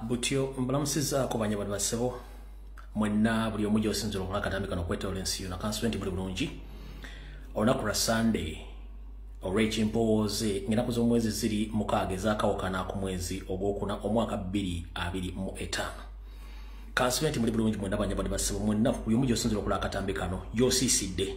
Butyo mbalamusiza ko banyabali basebo mwenna buli omujo osinzira omulaka tambika nokwetola ensi yona constituent buli bulungi olunaku lwa Sunday olw'ekimpoze ng'ennaku z'omwezi ziri mukaaga ezaakawukana ku mwezi ogwokuna omwaka 2025 constituent buli bulungi mwenna banyabali basebo mwenna buli omujo osinzira okulaka tambika no yosiisidde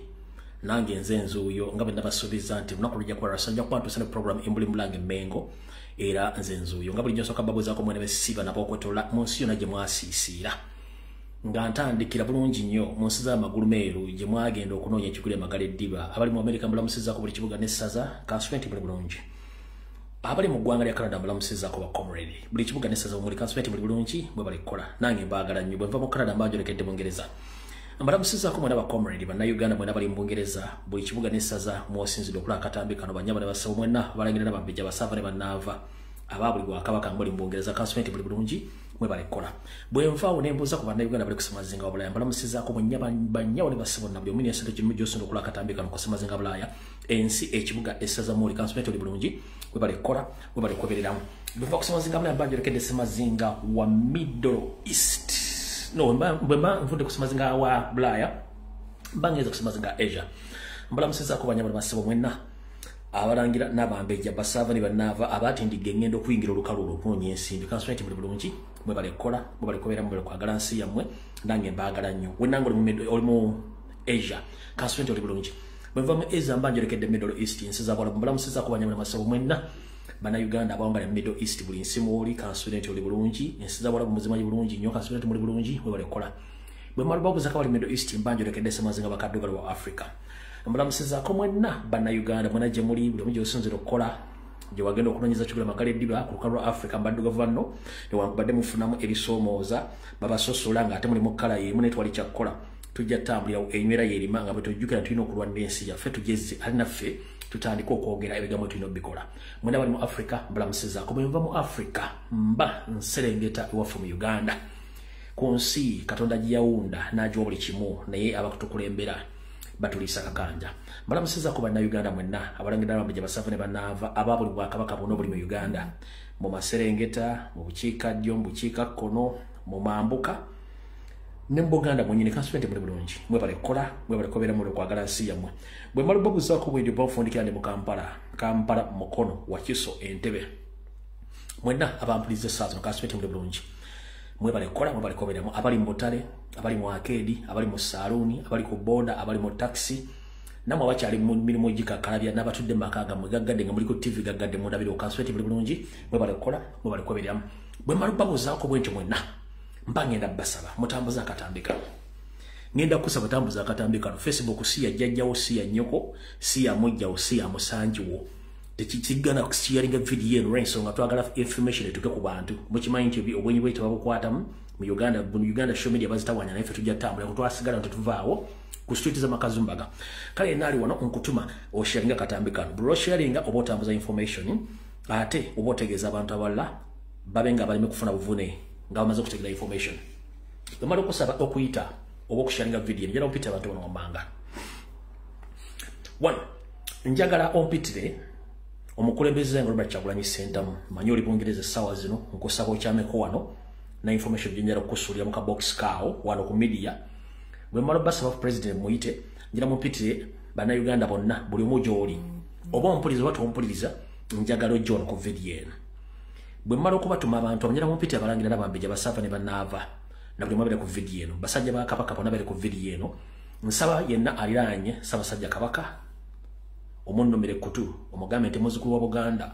nange nze nzuuyo nga bwe nabasuubiza nti lunaku lujja kuba lwasanja kuba ntuuse program embuli mulange Mengo era nze nzuuyo nga buli nsoka babuzaako mwene besiba nabo okwetola mu nsi yonna gye mwasiisiira nga ntandikira bulungi nnyo mu nsi z'amagulu meeru gye mwagenda okunoonya ekigulu emagala eddiba abali mu Amerika mbulamusizaako buli kibuga n'essaza constituent buli bulungi abali mu ggwanga lya Canada mbulamusizaako ba comrade buli kibuga n'essaza omuli constituent buli bulungi bwe balikola nange mbaagala nnyo bwe nva mu Canada mbanjolekedde Bungereza mbalamusizaako mwena ba comrade bannayuganda mwena bali mu Bungereza buli kibuga n'essaza mwosinzidde okulaba akatambi kano banyabale basabo mwena balangirira bambejja basava ne bannaava aba buli bwakabaka mbali mu Bungereza constituent buli bulungi mwe balikola bwe nvaawo ne mbuuza ku bannayuganda bali kusema zinga Bulaaya mbalamusizaako banyawo ne basabo nabyo omuni esente kimu gyosonda okulaba akatambi kano kusema zinga Bulaaya ensi ekibuga essaza muli constituent buli bulungi mwe balikola mwe balikobereramu bwe nva kusema zinga Bulaaya mbanjolekedde semazinga wa Middle East no mbemba mvude kusemazinga wa Bulaaya mbangeza kusemazinga Asia mbalamusiza ko banyabali basebo mwenna abalangira nabambejja basava ne banava abatindige ngendo kuyingira olukalulu okunoonya ensimbi constituent buli bulungi mwe balikola mwe balikobera mwe kwagala nsi yammwe nange mbaagala nnyo wenanga oli mu Asia constituent buli bulungi bwe nva mu Asia mbanjolekedde Middle East nsiza bwala mbalamusiza ko banyabali basebo mwenna Bannayuganda abawangala Middle East buli nsi mwoli constituent oli bulungi ensiza bwala bumuzima bulungi nnyo constituent muli bulungi mwe balikola bwe maluba buzaka bali Middle East mbanjolekedde semazinga bakaddugalu wa Africa mbalamusizaako mwenna Bannayuganda mwena gye muli buli omujo osinzira okukola gye wagenda okunoonyeza kigula magala eddiba ku lukalu lwa Africa mbaddugavu banno newankubadde mufunamu ebisoomooza babasosola ng'ate muli mu kkala y'emu naye twali kyakukola tujja tambulira enywera yerima nga bwe tujjukira tulina okulwanira ensi yaffe tugeze ali naffe tutandika okwogera ebigambo tulina obbikola mwena bali mu Africa mbalamusizaako bwe nva mu Africa mba nserengeta ewaffe mu Uganda ku nsi Katonda gye yawunda n'agiwa buli kimu naye abakutukulembera batulisa kakanja mbalamusizaako bannayuganda mwenna abalangira bambejja basava ne bannaava aba buli bwakabaka bwonna obuli mu Uganda mu Maserengeta mu bukiikaddyo mu bukiikakkono mu mambuka ne mu Buganda mwennyini constituent muli bulungi mwe balikola mwe balikobera muli kwagala nsi yammwe bwe maluba buzaako bwedi bwafundikira ne mu Kampala Mukono Wakiso Entebbe mwenna abampuliza essaazi mu constituent muli bulungi mwe balikola mwe balikoberamu abali mu Butale abali mu Akedi abali mu Saluuni abali ku boda abali mu taxi namwe abakyali mu mirimu gikakalabya n'abatudde mu maka gammwe gaggadde nga muli ku TV gaggadde mu ndabiro constituent buli bulungi mwe balikola mwe balikoberamu bwe maluba buzaako bwentyo mwenna mba ngenda basaba mutambuza akatambika ngenda kusaba tambuza akatambika no Facebook si ya jjajjawo si ya nnyoko si ya mujjawo si ya musanjiwo tekigana kusharinga video eno renso nga twagala information etuke ku bantu mukimanyi nti obwenyi bwete babukwatamu mu Uganda show media bazitawanya naye tujja tambula kutwasigala ntutuvaawo ku street za Makazumbaga kale nali wano nkutuma osharinga katambika bro sharinga oba otambuza information ate oba otegeeza abantu abalala babenga balime kufuna buvune nga bamaze okutegera information bamala okusaba okuyita oba okusharinga video njala ompitire abantu bano wambanga 1 njagala ompitire omukulembeze nga Robert Kyagulanyi Ssentamu manyi oli Bungereza essaawa zino nkusaba okyameko wano na information gyenjala okukusuulira mu kabox kaawo wano ku media bwe mmala basaba president muyite njala mumpitire bannayuganda bonna buli omu gy'oli oba ompuliriza oba tompuliriza njagala ojja wano ku video eno bwe mmala okubatuma abantu abanyala mumpitire abalangira n'abambejja basava ne bannaava na buli mwabere ku video eno basajja ba Kabaka bonna bali ku video eno nsaba yenna aliraanye Ssaabasajja Kabaka omunnomere kutu omugambe nti muzzukulu wa Buganda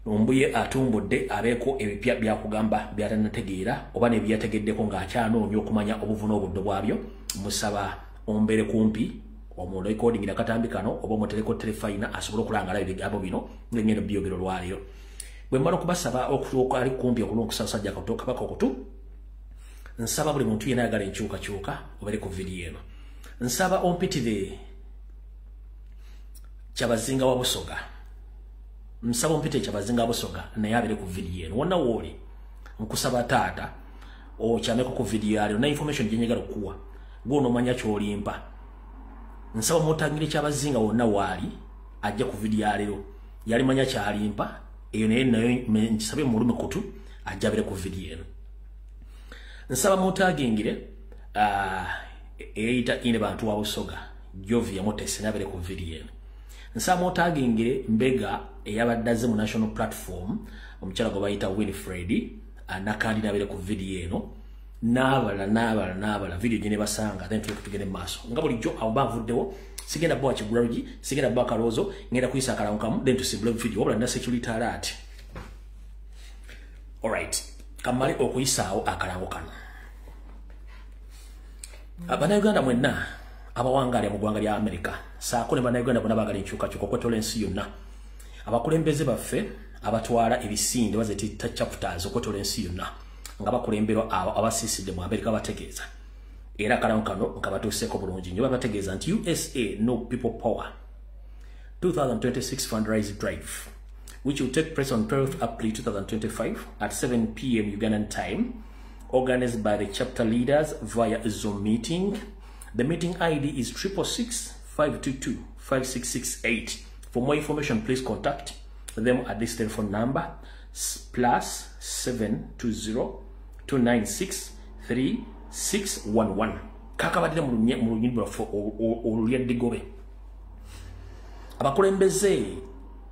ombuye atumbudde abeeko ebipya byakugamba byatanategeera oba ne byategeddeko ng'akyanoonya okumanya obuvuna obuddo bwabyo musaba ombere kumpi omuntu recording akatambi kano oba omutereko telefayina asobole okulangala ebigambo bino ng'engendo byogero lwaliro bwe mmala okubasaba okutuuka ali kumpi okulongosa Ssaabasajja Kabaka okutu nsaba buli muntu yenna ayagala enkyukakyuka obere ku video eno nsaba ompitire Kyabazinga wa Busoga nsaba ompitire Kyabazinga wa Busoga naye abere ku video eno wonna wooli nkusaba taata okyameko ku video yaliro na information gyenyagala okuwa gw'onomanya ky'olimpa nsaba mutangire Kyabazinga wonna waali ajja ku video yaliro yalimanya kyalimpa eyo naye nkisabe mu lume kutu ajabire ku video eno. Nsaba mutagingire eita ine bantu wa Busoga Jovia Motesi nabere ku video eno. Nsaba mutagingire mbega eyabaddaze mu national platform omukyala gwe bayita Winfred nakandi nabere ku video eno. Nabala video jine basanga then tugende maso nga bulijjo awo bavuddewo sigenda bwa kigulaji sigenda bwa kalozo ngenda kuyisa akalankamu then tusibule video wabula nda security alert. Alright, kamale okuyisaawo akalango kano. Abannayuganda mwenna abawangaali mu ggwanga lya America saako ne bannayuganda bonna baagala enkyukakyuka okwetola ensi yonna. Abakulembeze baffe abatwala ebisinde bazita chapters okwetola ensi yonna nga bakulemberwa abasiisidde mu America bategeeza. Era akalango kano nga batuuseeko bulungi nnyo bategeeza nti USA No People Power 2026 fundraising drive, which will take place on 12th April 2025 at 7 p.m. Ugandan time, organized by the chapter leaders via a Zoom meeting. The meeting ID is 666-522-5668. For more information, please contact them at this telephone number, +720-296-3611. Kakabadde mu lunyimbo lwaffe oluyaddigobe. Abakulembeze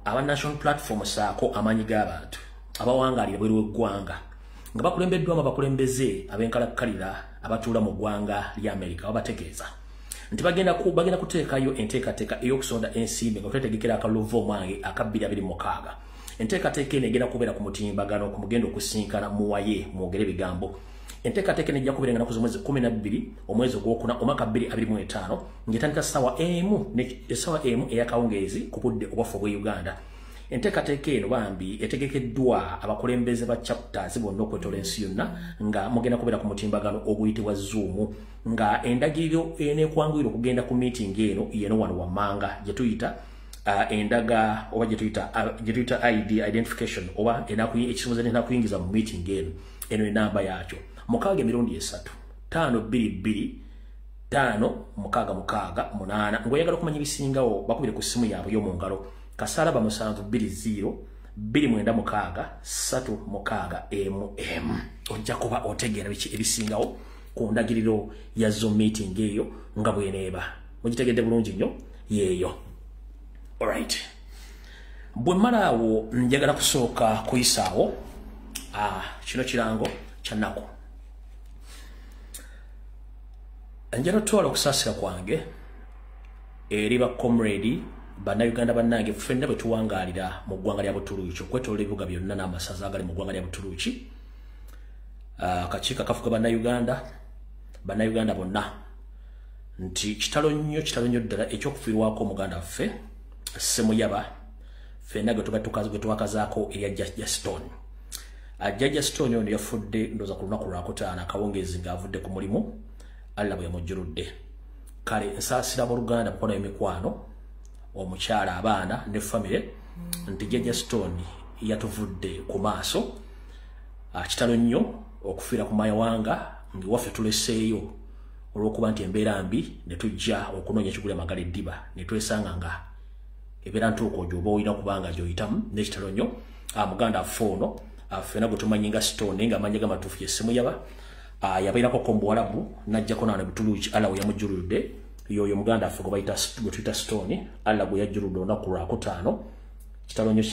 aba national platform saako amanyi g'abantu abawangalira bweru w'eggwanga nga bakulembeddwamu abakulembeze abenkalakkalira abatuula mu ggwanga lya America babategeeza nti bagenda kuteekayo enteekateeka ey'okusonda ensimbi nga twetegekera akaloovu omwange aka 2026. Enteekateeka eno egenda kubeera ku mutimbagano ku mugendo okusinkana muwaye mwogere ebigambo. Enteekateeka eno ejja kubeera ennaku z'omwezi 12 omwezi ogwokuna omwaka 2025 ng'etandika ssaawa emu ey'akawungeezi ku budde obwaffe obw'e Uganda. Enteekateeka eno bambi etegekeddwa abakulembeze ba chapters bonna okwetola ensi yonna nga mugenda kubeera ku mutimbagano oguyitibwa Zoom nga endagiriro eneekwanguyira okugenda ku meeting eno yeno wano wammanga gye tuyita endaga oba gye tuyita ID identification oba ekisomoza enakuyingiza mu meeting eno enamba yakyo 623-522-5-6-6-8 ng'oyagala okumanya ebisingawo bakubire ku ssimu yaabwe y'omu ngalo kasaraba 720-296-3-6 ojja kuba otegeera biki ebisingawo ku ndagiriro ya Zoom meeting eyo nga bweneeba. Mugitegedde bulungi nnyo yeeyo. Alright, bwe malaawo njagala kusooka kuyisaawo kino kirango kya nnaku. Njala otwala okusaasira kwange eri ba comrade bannayuganda bannange ffenna bwe tuwangaalira mu ggwanga lya Butuluuki okwetoola ebibuga byonna n'amasaza agali mu ggwanga lya Butuluuki. Akakiiko akafuga bannayuganda bonna nti kitalo nnyo ddala ekyokufiirwako omuganda waffe Ssemuyaba ffenna gwe twakazaako erya Jajja Stone. Jajja Stone ono yafudde ndooza ku lunaku lwakutaano akawungeezi ng'avudde ku mulimu Allah bwe yamujjuludde. Kale nsaasira abooluganda mukono emikwano omukyala abaana ne famire nti Jajja Stone yatuvudde ku maaso. Kitalo nnyo okufiira ku mayawanga ng'ewaffe tuleseeyo olw'okuba nti embeera mbi ne tujja okunoonya ekigula Magala Eddiba ne twesanga nga ebeera ntuuko gy'oba olina kubanga gy'oyitamu n'ekitalo nnyo. Muganda affe ono ffenna gwe tumanyi nga Stone ng'amanyi gamatuufu ye Ssemuyaba yabeerako ko mu Buwarabu n'ajjako n'ano Butuluuki Allah bwe yamujjuludde. Yoyo muganda affe gwe tuyita Stone Allah bwe yajjuludde olunaku lwakutaano. Kitalo nnyo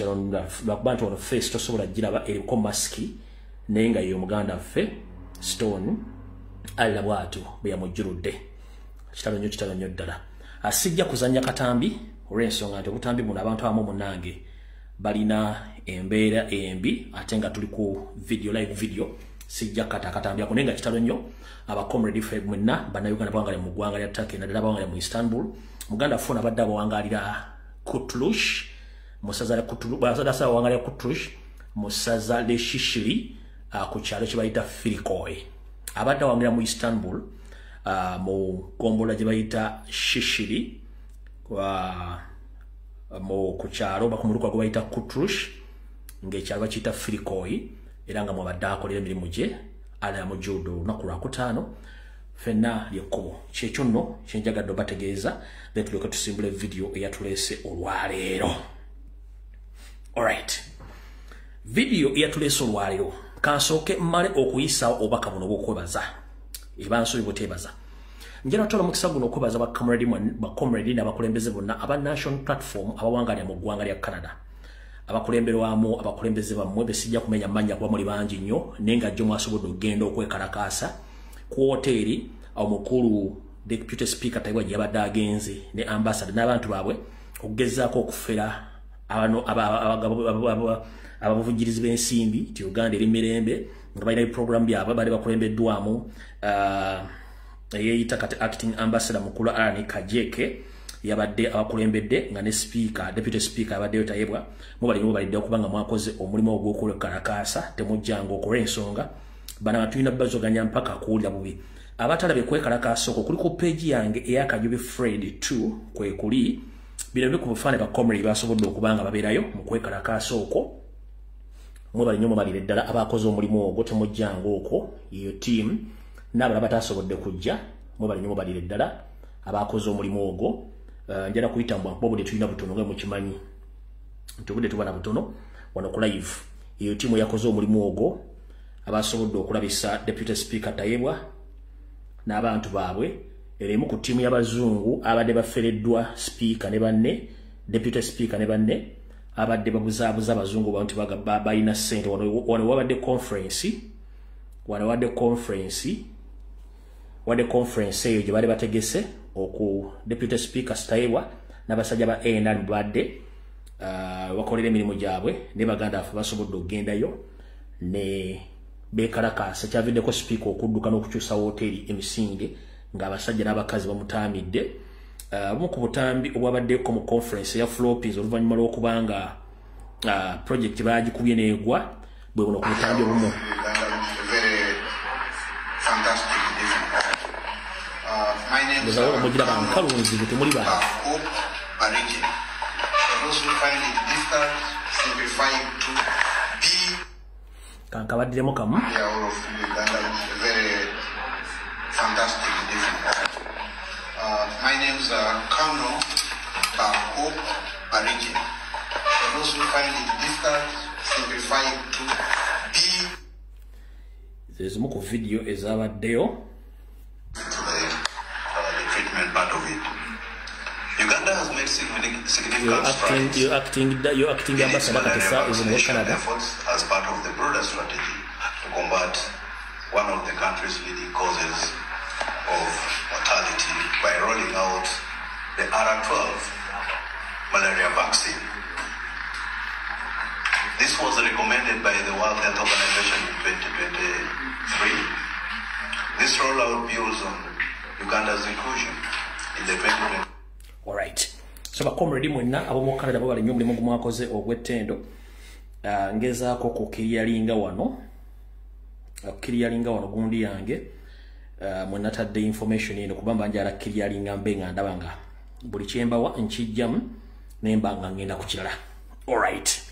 lwakuba nti ono face tosobola giraba eriko masiki naye nga yoyo muganda affe Stone Allah bw'atyo bwe yamujjuludde. Kitalo nnyo ddala. Sijja kuzannya katambi olw'ensonga nti obutambi buno abantu abamu munnange balina embeera embi ate nga tuli ku live video sijja katambyako naye nga kitalo nnyo abacomrade ffe mwenna bannayuganda bawangaalira mu ggwanga lya Turkey naddala bawangaalira mu Istanbul. Muganda ffe ono abadde abawangaalira Kutlush mu ssaza lya Kutlush mu ssaza lye Shishiri ku kyalo kye bayita Firikoy. Abadde awangaalira mu Istanbul mu gombola gye bayita Shishiri ku kyalo ku muluka gwe bayita Kutlush ng'ekyalo bakiyita Firikoy era nga mwabadde akolera emirimu gye ala yamujjuludde olunaku lwakutaano. Ffenna lyekkubo kyekyo nno kyenjagadde obategeeza then tulyoke tusimbula video eyatuleese olwaleero. Alright, video eyatuleese olwaleero Kansoke mmale okuyisa obaka buno bw'okwebaza. Ebansubi butebaza. Njera tola mukisa guno okwebaza ba comrade n'abakulembeze bonna aba National Platform abawangalya mu ggwanga lya Canada. Abakulemberwamu abakulembeze bammwe besijja kumenya manya kuba muli bangi nnyo nenga jjo mwasobodde okugenda okwekalakaasa ku hoteri omukulu Deputy Speaker Taibwa yabadde agenze ne ambassador n'abantu baabwe okugezaako okufera abavujirizi b'ensimbi ti Uganda eri mirembe nga balina program byabwe bali bakulembeddwamu eyeyita kati acting ambassador mukulu Arani Kajeke yabadde abakulembedde nga ne speaker Deputy Speaker yabaddeyo Taibwa mubalidde okubanga mwakoze omulimu ogw'okulekalakaasa temujjanga okukola ensonga bana batulina bazoganya mpaka kuwulira bubi abatalabye kwekalakaasa okwo kuli ku page yange ey'Akajubi Fred 2 kwe kuli bino ku bufaane ba comrade basobodde okubanga babeerayo mu kwekalakaasa okwo mwebali nnyo mubalire ddala abakoze omulimu ogwo temujjanga okwo iyo team n'abalala batasobodde kujja mwebali nnyo mubalire ddala abakoze omulimu ogwo njala kuyita mbwabudde tulina butono nga mukimanyi ntubudde tubana butono wano ku live iyo team yakoze omulimu ogwo abasobodde okulabisa Deputy Speaker Taibwa n'abantu baabwe erimu ku tiimu y'abazungu abadde bafereddwa speaker ne banne Deputy Speaker ne banne abadde babuzaabuza abazungu bantu balina ssente wano wabadde conference eyo gye bali bategese oku Deputy Speaker Taibwa n'abasajja ba ANR badde bakolera emirimu gyabwe ne baganda afe basobodde okugendayo ne bekalakaasa kyaviddeko speaker okudduka n'okukyusa hoteri emisinde ng'abasajja n'abakazi bamutaamidde obumu ku butambi obwabaddeko mu conference ya Floppys oluvannyuma lw'okubanga project baagikubye n'egwa bwe buno ku butambi obumu ngezawo omugira bankalunzibu temuli baa kankabaddiremu kamu my name's Kano Hope Origin. For those who find it difficult, simplify it to be. There's more video ezabaddeyo. The treatment part of it. Uganda has made significant strides. You're acting ambassador Katesa is in Canada. As part of the broader strategy to combat one of the country's leading causes of mortality by rolling out the R12 malaria vaccine. This was recommended by the World Health Organization in 2023. This rollout builds on Uganda's inclusion in the 2020. All right. So bakomredi mwenna abomu Canada babali nnyo mulimu gumwakoze ogw'ettendo ngezaako kukiriyalinga wano gundi yange mwenna tadde information eno kubamba njala kiriyalinga mbe nga ndaba nga buli kyembawa nkijjamu nemba nga ngenda ku kirala. All right.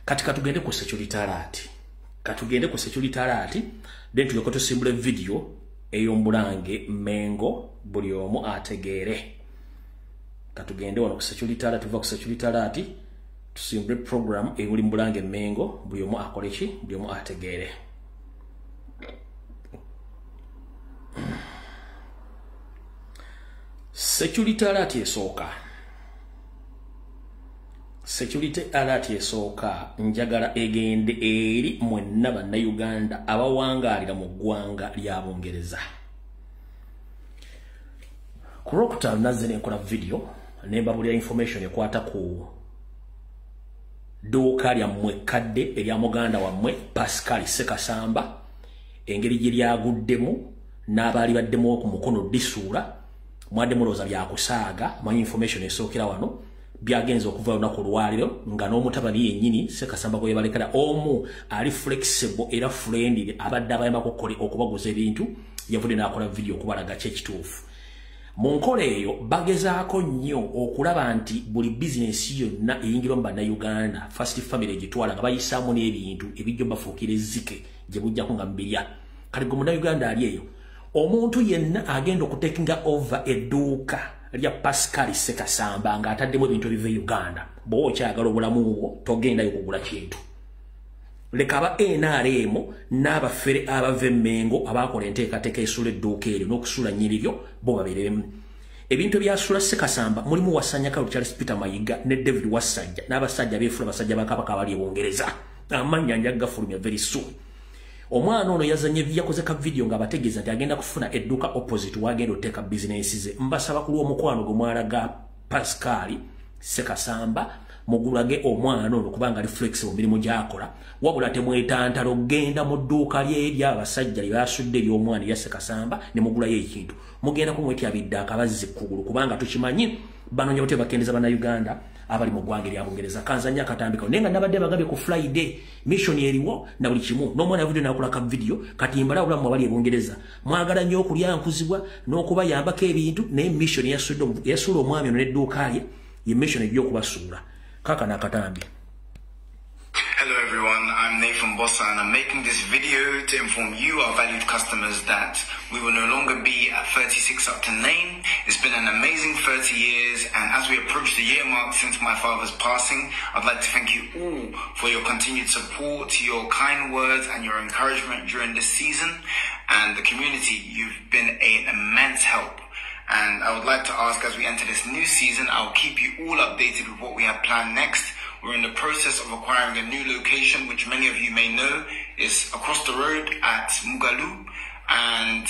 Kati katugende ku security alert then tulyoka tusimbule video ey'omulange Mengo buli omu ategeere. Katugende wano ku security alert tuva ku security alert tusimbule program ey'oli mulange Mengo buli omu akole ki buli omu ategeere. Security alert esooka njagala egende eri mwenna bannayuganda abawangaalira mu ggwanga lya Bungereza. Ku Rocktown nazze nenkola video nembabulira information ekwata ku dduuka lyammwe kadde erya muganda wammwe Pascal Sekasamba engeri gye lyaguddemu n'abaali baddemu ku mukono disuula mwadde mulooza byakusaaga manyi information esookera wano byagenze okuva lunaku lwaliro nga n'omutabani yennyini Sekasamba gwe balekera omu ali flexible era friendly abadde abayambako okubaguza ebintu yavudde n'akola video okubalaga kyekituufu. Mu nkola eyo bagezaako nnyo okulaba nti buli bizinesi yonna eyingirwa mu bannayuganda First Family egitwala nga bayisaamu n'ebintu ebijja bafuukira ezzike gye bujjako nga mbirya. Kati gwe munnayuganda ali eyo omuntu yenna agenda okutekinga over edduuka lya Pascal Sekasamba nga ataddemu ebintu ebiva e Uganda bw'oba okyagala obulamu bwo togendayo kugula kintu. lekaba NRM n'abafere abavemmengo abakola enteekateeka esula edduuka eryo n'okusula nnyiribyo bo babeeremu ebintu ebyasula Ssekasamba mulimu Wasanya Kalu Charles Peter Mayiga ne David Wasajja n'abasajja beefula basajja bakabaka abali ebongereza amannya njagafulumya very soon omwana ono yazanye yakoze ka video ng'abategeeza nti agenda kufuna edduuka opposite wagenda oteeka business ze mbasaba ku lw'omukwano gwe mwalaga Pascal Ssekasamba mugulage omwana ono kubanga ali flexible mirimu gyakola wabula temwetantalo genda mu dduuka lye ly'abasajja lyasudde ery'omwana ya Ssekasamba ne mugulayo ekintu mugenda kumwetyabidde akabazzi kugulu kubanga tukimanyi bano nyote bakendeza bana Uganda abali mu ggwanga lya Bungereza kanzanya katambika nenga nabadde bagabye ku Friday mission eriwo na buli kimu n'omwana video nakola ka video katimbala obulamu abali ebungereza mwagala nnyo okulyankuzibwa n'okubayambako ebintu naye mission yasula omwami ono n'edduuka lye ye mission egy'okubasuula kaka nakatambi. Hello everyone, I'm Nathan Bossa and I'm making this video to inform you, our valued customers, that we will no longer be at 36 Upton Lane. It's been an amazing 30 years, and as we approach the year mark since my father's passing, I'd like to thank you all for your continued support, your kind words and your encouragement during this season. And the community, you've been an immense help. And I would like to ask, as we enter this new season, I'll keep you all updated with what we have planned next. We're in the process of acquiring a new location, which many of you may know is across the road at Mugalu. And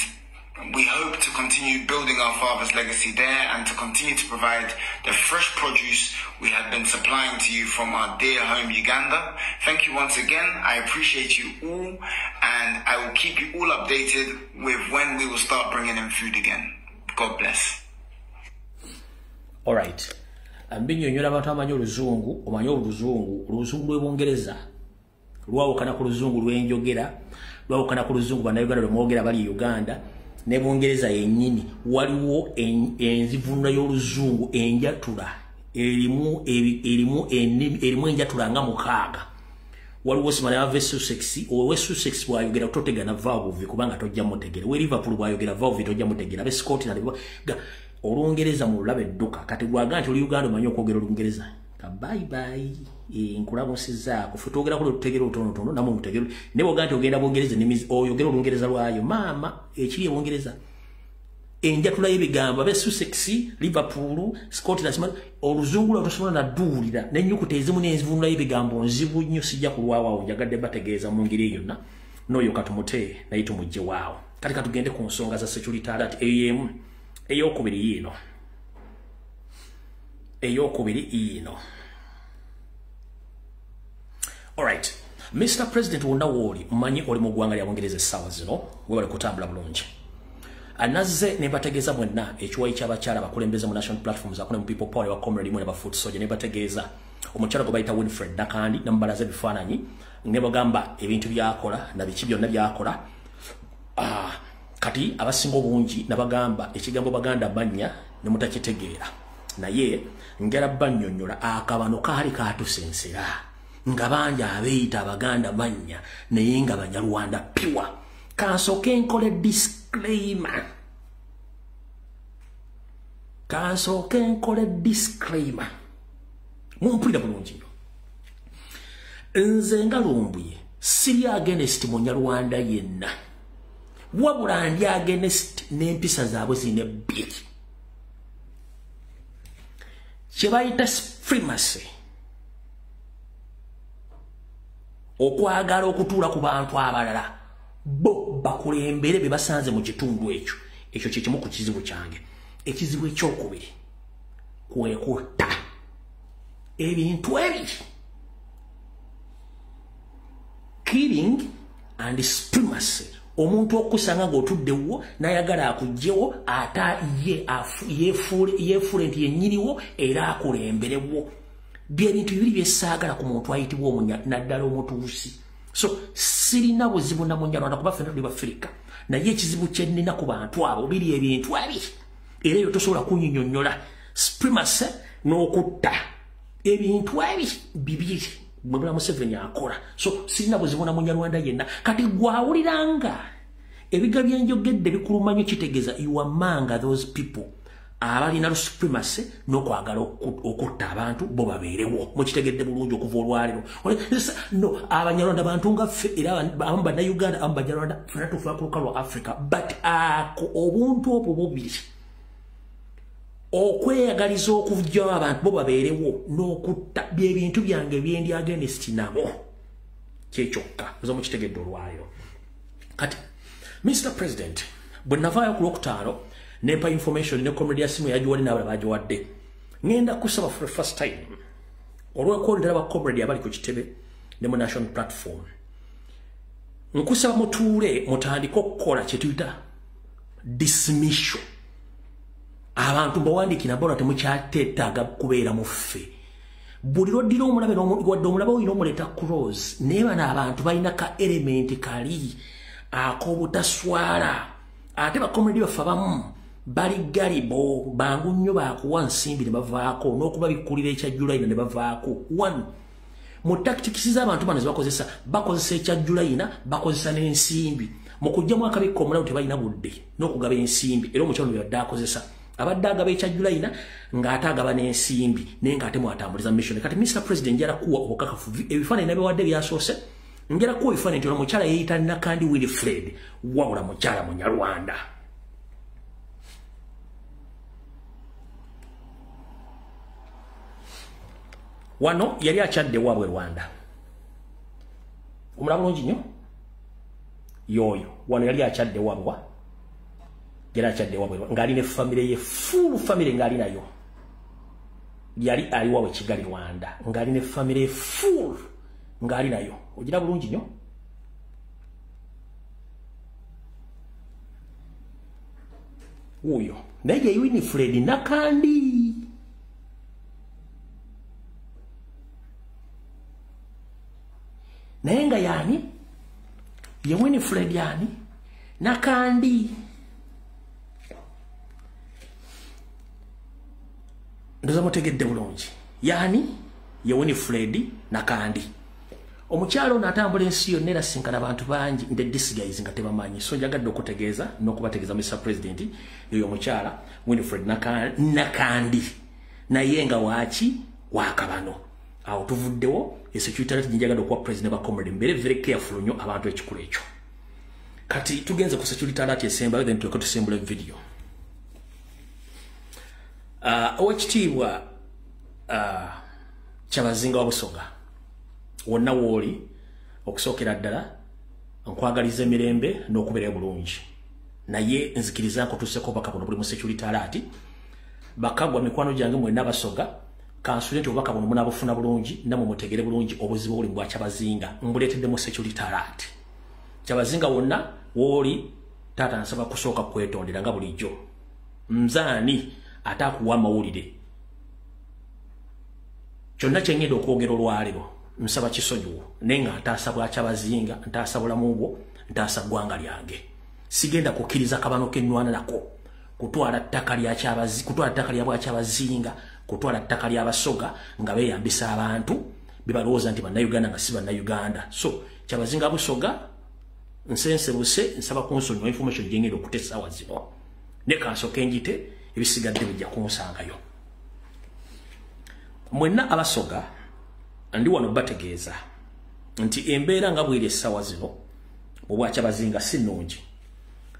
we hope to continue building our father's legacy there and to continue to provide the fresh produce we have been supplying to you from our dear home, Uganda. Thank you once again. I appreciate you all. And I will keep you all updated with when we will start bringing in food again. God bless. All right. Mbinyonyola abantu amanyi oluzungu, omanyi oluzungu lw'Ebungereza lwawukana ku luzungu lw'enjogera, lwawukana ku luzungu bannayuganda lwemwogera bali Uganda ne Bungereza yennyini. Waliwo enzivunula y'oluzungu enjatula erimu enjatula nga mukaaga. Waliwo simala ave Sussex, owe Sussex bwayogera totega na vaavuvi kubanga tojja mutegera. We Liverpool bwayogera vaavuvi tojja mutegera. Abe Scotland Olungereza mu lulabe edduka kati gwaga nti oli Uganda omanyi okwogera Olungereza ka bye bye nkulamusizzaako ffe twogera ku lutegera otonotono namwe mutegera ne bw'ogaa nti ogenda Bungereza oyogera Olungereza lwayo maama ekiri ebungereza enjatula y'ebigambo abe Sussex, Liverpool, Scotland oluzungu lwa tosobola nadduulira n'ennyukuta ezimu n'enzivunula y'ebigambo nzibu nnyo sijja kulwawaawo njagadde bategeeza mu ngeri yonna n'oyo katumute naye tumugye waawo kati katugende ku nsonga za security alert AM eyokubiri ino. Alright, Mr. President wonna wooli mmanyi oli mu ggwanga lya Bungereza essaawa zino webale kutambula bulungi. Anazze ne bategeeza mwenna ekiwayi ky'abakyala bakulembeze mu national platforms akone mu people power wa comrade mwe ne ba foot soldier ne bategeeza omukyala gwe bayita Winfred Nakandi nambalaze bifaananyi ne bagamba ebintu byakola na biki byonna byakola. Kati abasinga obungi nabagamba ekigambo baganda banya ne mutakitegeera naye ngera bannyonnyola akabano kaali katusensera nga banja abeeyita abaganda banya naye nga Banyarwanda piwa. Kansooke nkole disclaimer mumpulira bulungi nze nga Lumbuye siri against Munyarwanda yenna wabula ndi against n'empisa zaabwe zine bbiri kye bayita supremacy okwagala okutuula ku bantu abalala bo bakulembere be basanze mu kitundu ekyo kye kimu ku kizibu kyange. Ekizibu ekyokubiri kwe kutta ebintu ebiri killing and supremacy. Omuntu okusanga ng'otuddewo n'ayagala akugyewo ata yeefuule nti yennyiniwo era akulemberewo byebintu bibiri byessaagala ku muntu ayitibwa naddala omutuusi. So sirina buzibu na Munyarwanda kuba ffenna tuli Bafirika naye ekizibu kye nnina ku bantu abo biri ebintu ebiri era eyo tosobola kunnyonnyola supremacy n'okutta ebintu ebiri bibiri Mwebula Museveni akola. So sirina buzibu na Munyarwanda yenna kati gwawuliranga ebiga byenjogedde bikulumanya kitegeeza you among those people abalina supremacy n'okwagala okutta abantu bo babeerewo mukitegedde bulungi okuva olwaliro no abanyarwanda bantu nga ffe era abamu bannayuganda abamu banyarwanda fena tufa ku lukalu lwa Africa but obuntu obwo bubiri okweyagaliza okuvujjawo abantu bo babeerewo n'okutta byebintu byange byendi against nabo kyekyokka oza mukitegedde olwaliro kati Mr. President bwe navaayo ku Lwokutaano nempa information ne comedy yasimu yajiwali n'abala bajiwadde ngenda kusaba for the first time olw'okwolera ba comedy abali ku kitebe ne mu national platform nkusaba mutuule mutandika okukola kye tuyita dismission abantu bawandikira bona temukyateetaaga kubeera mu ffe buli lwoddira omulabe wadde omulabe oyina omuleeta close naye bano abantu balina ka element kali ak'obutaswala ate bakomedi baffe abamu bali galibo bangu nnyo baakuwa nsimbi ne bavaako n'okuba bikkulira ekya Julayina ne bavaako one mu tactics z'abantu bano zebakozesa bakozesa ekya Julayina bakozesa n'ensimbi mu kujjamu akabikka omulabe tebalina budde n'okugaba ensimbi era omukyalo byadde akozesa abadde agaba ekya Julayina ng'ate agaba n'ensimbi naye ng'ate mwatambuliza mission kati Mr. President njala kuwa obukakafu ebifaananyi nabiwadde byasoose njala kuwa ebifaananyi nti ono mukyala yeeyita Nakandi Wilfred wabula mukyala Munyarwanda wano yali akyadde wabwe Rwanda omulaba bulungi nnyo yoyo wano yali akyadde wabwa yali akyadde wabwe ng'ali ne famire ye full famire ng'ali nayo yali ali wawe Kigali Rwanda ng'ali ne famire full ng'ali nayo ogira bulungi nnyo uyo naye ye Winifred Nakandi naye nga yani ye Winifred yani Nakandi ndoza mutegedde bulungi yani ye Winifred Nakandi omukyalo natambula ensi yonna era sinkana abantu bangi nde disguise nga tebamanyi so njagadde okutegeeza n'okubategeeza Mr. President yoyo omukyala Winifred Nakandi naye nga waaki wakabano awo tuvuddewo esecurity njagala okuwa president ba comrade mbere very careful nnyo abantu ekikulu ekyo kati tugenze ku security alert esemba then tuleko tusembula video owekitiibwa Kyabazinga wa Busoga wonna wooli okusookera ddala nkwagaliza emirembe n'okubeera bulungi naye nzikiriza nkutuuseko obubaka buno buli mu security alert bakagwa mikwano gyange mwenna Basoga kansule nti obubaka buno munaabufuna bulungi namwe mutegere bulungi obuzibu obuli bwa Kyabazinga mbuleetedde mu security alert Kyabazinga wonna wooli taata nsaba kusooka kwetondera nga bulijjo nzaani ataakuwa amawulire kyonna kyengenda okwogera olwaliro nsaba kisonyiwo naye nga ntaasa bwa Kyabazinga ntaasa bulamu bwo ntaasa ggwanga lyange sigenda kukkiriza kabano k'ennwana nako kutwala ttaka lya bwa Kyabazinga kutwala ttaka lya Basoga nga beeyambisa abantu bebalowooza nti bannayuganda nga si bannayuganda so Kyabazinga Busoga nsensebuse nsaba kunsonyiwa information gyengenda okutesa awa zino ne kansooka enjite ebisigadde bijja kunsangayo mwenna Abasoga ndi wano bategeeza nti embeera nga bw'eri essaawa zino obwa Kyabazinga si nnungi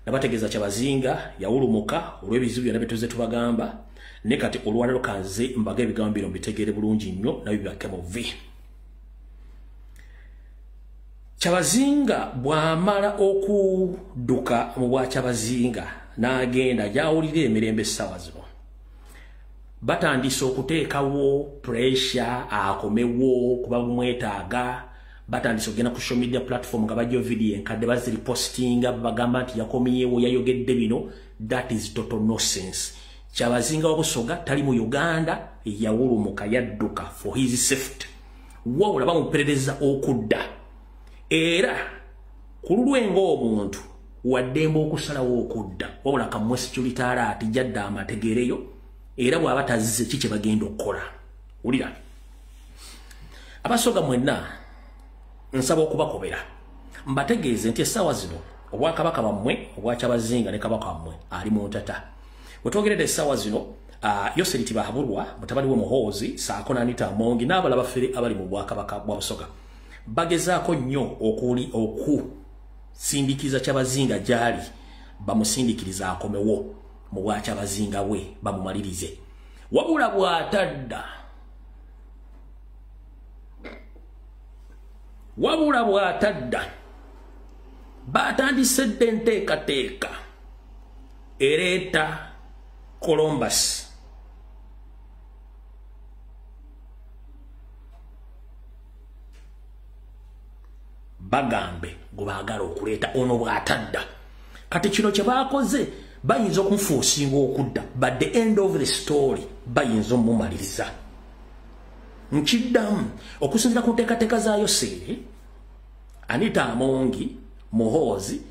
nabategeeza Kyabazinga yawulumuka olw'ebizibu byonna bye tuzze tubagamba ne kati olwaliro kanze mbaga ebigambo bino mbitegeere bulungi nnyo nabyo bibakke mu vi Kyabazinga bw'amala okudduka mu bwa Kyabazinga n'agenda gyawulira emirembe essaawa zino batandise okuteekawo pressure akomewo kuba bumwetaaga batandise okugenda ku social media platform nga bajjo video enkadde baziripostinga bagamba nti yakomyewo yayogedde bino that is total nonsense Kyabazinga wa Busoga tali mu Uganda yawulumuka yadduka for his safety wawula bamuperereza okudda era ku lulwengo omuntu waddemba okusalawo okudda wawula kamwe security alert jadda amategereyo era bw'aba tazze ki kye bagenda okukola wulira Abasoga mwenna nsaba okubakobera mbategeeze nti essaawa zino obwakabaka bammwe obwa Kyabazinga ne kabaka wammwe ali mu ntata wetwogerede essaawa zino Yoseriti Bahabulwa mutabani we Muhoozi saako n'Anita Amongi n'abalala bafere abali mu Bwakabaka bwa Busoga bagezaako nnyo okusindikiza Kyabazinga gyali bamusindikiriza akomewo mu bwa Kyabazinga bwe bamumalirize wabula bw'atadda batandise enteekateeka ereeta Columbus bagambe gubagala okuleeta ono bw'atadda kati kino kye baakoze bayinza okumufuusinga okudda but the end of the story bayinza omumaliriza nkiddamu okusinzira ku nteekateeka za Yosere Anita Amongi Muhoozi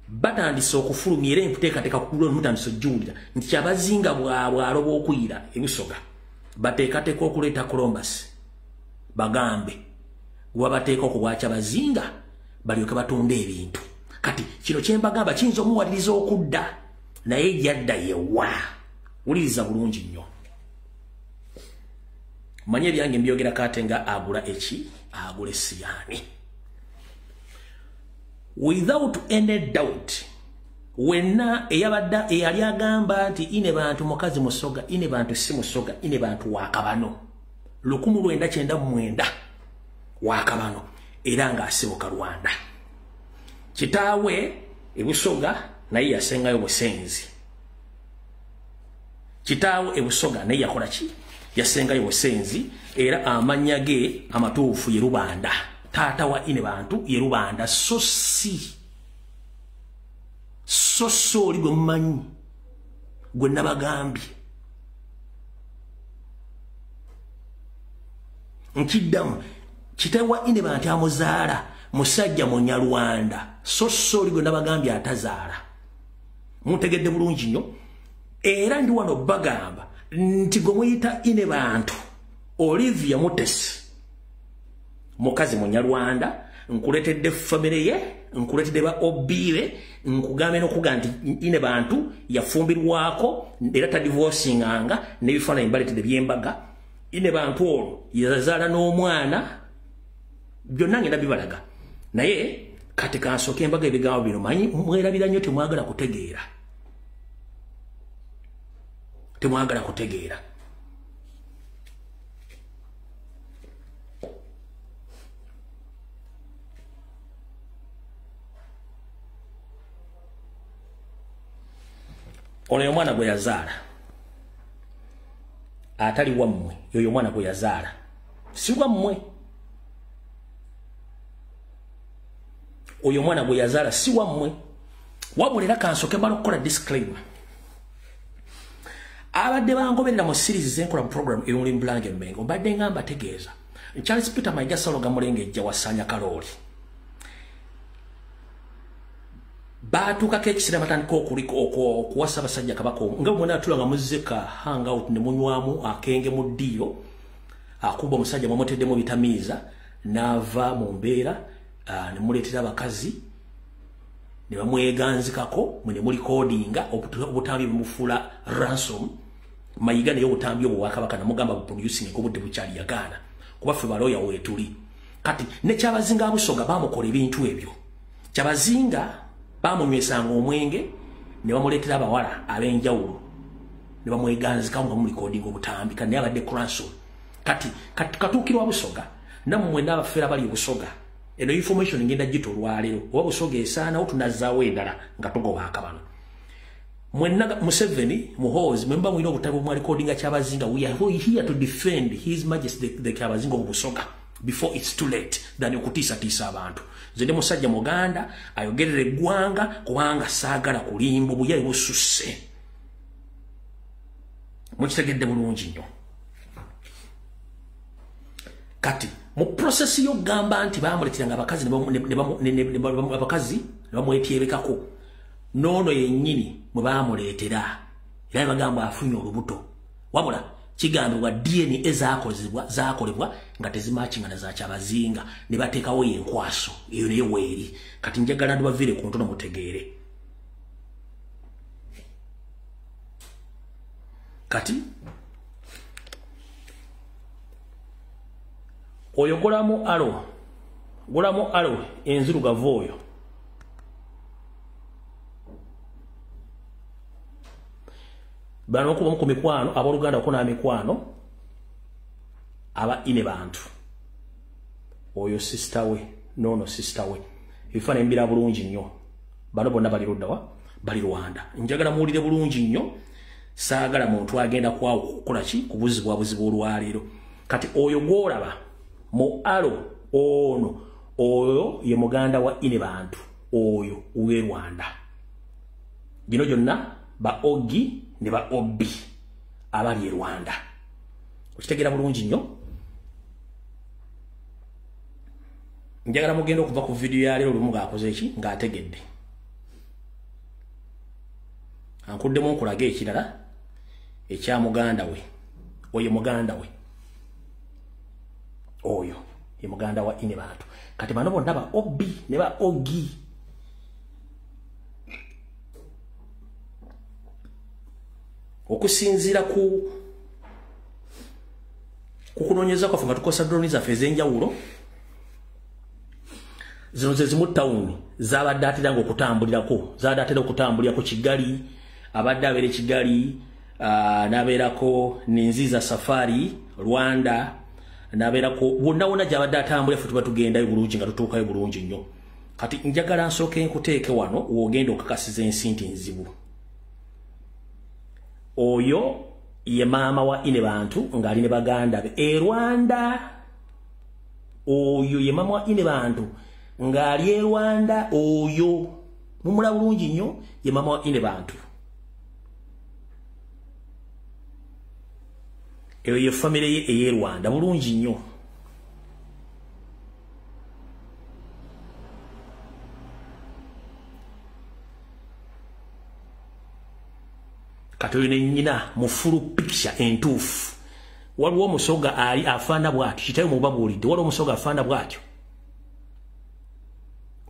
batandise okufulumya era enteekateeka ku mutandise ojjuwulira nti Kyabazinga bw'aloba okuyira ebisoga bateekateeka okuleeta Columbus bagambe wabateeka okubwa Kyabazinga balyoke batunda ebintu kati kino kye mbagamba kiyinza omuwaliriza okudda naye yadda yewa wuliriza bulungi nnyo manye ebyange mbyogera kate nga agula essiyani without any doubt wenna eyabadda eyali agamba nti ine bantu mukazi Musoga ine bantu si Musoga ine bantu Wakabano 1999 Wakabano era nga asibuka Rwanda kitaawe ebusoga naye yasengayo busenzi kitaawe ebusoga naye yakola ki yasengayo busenzi era amanya ge amatuufu ye Rubanda taata wa ine bantu ye Rubanda sosi oli gwe mumanyi gwe nabagambye nkiddamu kitawa ine bantu amuzaala musajja Munyarwanda oli gwe nabagambye atazaala mutegedde bulungi nnyo era ndi wano bagamba nti gwe muyita ine bantu Olivia Mutesi mukazi Munyarwanda nkuletedde famire ye nkuletedde ba Obire nkugambe n'okuga nti ine bantu yafumbirwako era ta divorcinganga n'ebifaananyi mbaletedde byembaga ine bantu olwo yazaala n'omwana byonna ngenda bibalaga naye kati kansooka embaga ebigambo bino manyi mwerabira nnyo temwagala kutegeera ono omwana gwe yazaala atali wammwe yoyo omwana gwe yazaala si wammwe oyo mwana gwe yazaala si wammwe wabulira kansooke mbala okukola disclaimer abadde bangoberera mu series zenkola mu program ey'omulimu Bulange Mmengo mbadde nga mbategeeza Charles Peter Mayiga Saloga Mulengejja wasanya Kalooli baatuukako ekiseera batandika okuwasa abasajja Kabaka nga mwena atula nga muzzeka hangout ne munywamu akenge mu ddiiro akuba omusajja mwamuteddemu bitamiiza n'ava mu mbeera ne muleetera abakazi ne bamweganzikako ne muli codinga obutambi bumufuula ransom Mayiga naye obutambi obwo Bwakabaka namugamba buproducing obudde bukyali yagaana kuba ffe balooya weetuli kati ne Kyabazinga Busoga bamukola ebintu ebyo Kyabazinga bamunywesanga omwenge ne bamuleetera abawala ab'enjawulo ne bamweganzikamu nga muli codinga obutambi kati naye abadde ransom kati katuukirwa Busoga nammwe n'abafeera bali Busoga eno information ngenda gito lwalero oba Busoga esaanawo tunazzaawo endala nga tugoba akabano mwenna Museveni Muhoozi mwemba mwina obutabi omwali codinga Kyabazinga we are here to defend his majesty the Kyabazinga of Busoga before it's too late than okutiisatiisa abantu nze musajja Muganda ayogerera eggwanga kubanga saagala kulimba obuyayi bususse mukitegedde bulungi nnyo kati mu process yo gamba nti bamuletiranga abakazi abakazi ne bamwetyebekako nono yennyini mwe bamuleetera era bagamba afunye olubuto wabula kigambibwa DNA zaakolebwa nga tezimachingana za Kyabazinga ne bateekawo yenkwaso eyo naye weeri kati njagala ndi baviire ku ntono mutegeere kati oyo golamu alo enzirugavu oyo bano okuba ku mikwano aboluganda okuna mikwano aba ine bantu oyo sister we nono sister we ifana embira bulungi nnyo bano bonna bali luddawa bali Rwanda njagala muwulire bulungi nnyo saagala muntu agenda kwawo kukola ki kubuzibwa olwaleero kati oyo gwolaba mu alo ono oyo ye muganda wa ine bantu oyo uwe Rwanda gino gyonna ba ogi ne ba obi abali Rwanda okitegera bulungi nnyo njagala mugenda okuva ku video ya leero lumu ng'akoze eki ng'ategedde ankuddemu nkulaga ekirala ekya muganda we oyo muganda we oyo ye muganda wa ine bantu kati bano bonna ba obi ne ba ogi okusinzira ku kukunonyeza kwaffe nga tukosa droni zaffe ez'enjawulo zino ze zimu tawuni zabadde atera ng'okutambulirako zabadde atera okutambulira ku Kigali abadde abeera Kigali n'abeerako n'enziza safari Rwanda n'abeerako wonna wonna gy'abadde atambulira ffe tuba tugendayo bulungi nga tutuukayo bulungi nnyo kati njagala nsooke nkuteeke wano w'ogenda okakasiza ensi nti nzibu oyo ye maama wa ine bantu ng'ali ne baganda be Rwanda oyo ye maama wa ine bantu ng'ali Rwanda oyo mumula bulungi nnyo ye maama wa ine bantu eyo ye famire ye eye Rwanda bulungi nnyo kati oyo nennyina mu full picture entuufu waliwo omusoga ali afaana bw'atyo kitayo mubabuulidde waliwo omusoga afaana bw'atyo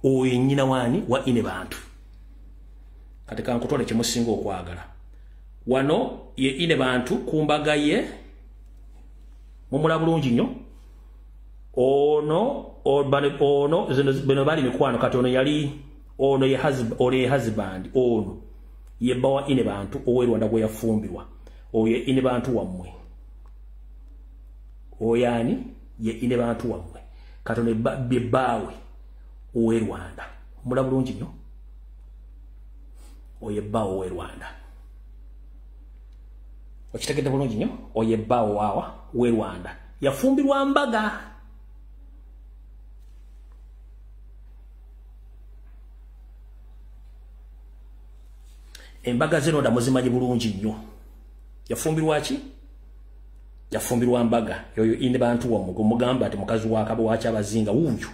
oyo nnyina waani wa ine bantu kati kankutwale kyemusinga okwagala wano ye ine bantu kumbaga ye mumula bulungi nnyo ono bino bali mikwano kati ono yali ono ye husband ono ye bba wa ine bantu owe Rwanda gwe yafumbirwa oyo ye ine bantu wammwe oyani ye ine bantu wammwe kati ono bye bbaawe owe Rwanda mula bulungi nnyo oye bbaawe owe Rwanda okitegedde bulungi nnyo oye bbaawe waawa we Rwanda yafumbirwa Mbaga Embaga zino nda muzimanyi bulungi nnyo yafumbirwa ki yafumbirwa Mbaga yoyo ine bantu wammwe mugamba ati mukazi wa Kabo wa Kyabazinga wuuyo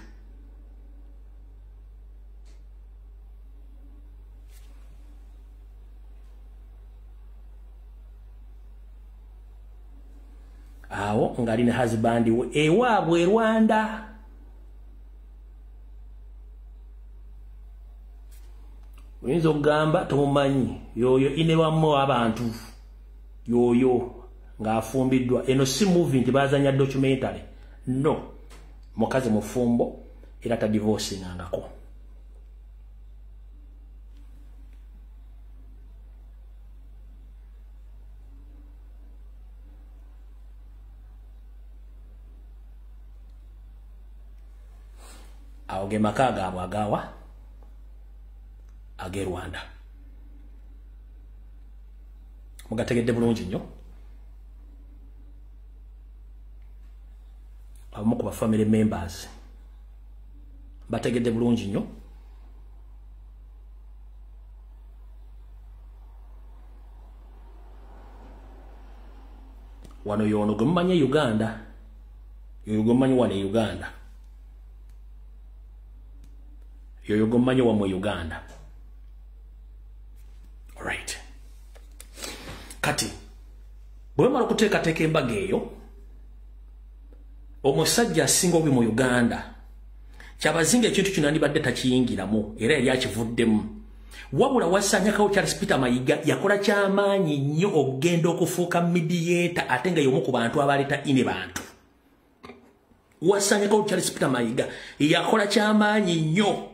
awo ngali ne husband we ewaabwe Rwanda oyinza okugamba tumumanyi yoyo ine bamu abantu yoyo ng'afumbiddwa eno si movie nti bazanya documentary no mukazi mufumbo era ta divorce ngangako awo ge maka gaabwe agawa age Rwanda mugategedde bulungi nnyo abamu ku family members bategedde bulungi nnyo wano yono gwe mumanyi Uganda yoyo gwe mumanyi wano Uganda yoyo gwe mumanyi wamwe Uganda right kati bwe mala okuteekateeka embaga eyo omusajja asinga obi mu Uganda Kyabazinga ekintu kino andibadde takiyingiramu era yali akivuddemu wabula wasanyakawo Charles Peter Mayiga yakola kyamaanyi nnyo okugenda okufuuka mediator ate nga y'omu ku bantu abaleeta ine bantu. Wasanyakawo Charles Peter Mayiga yakola kyamaanyi nnyo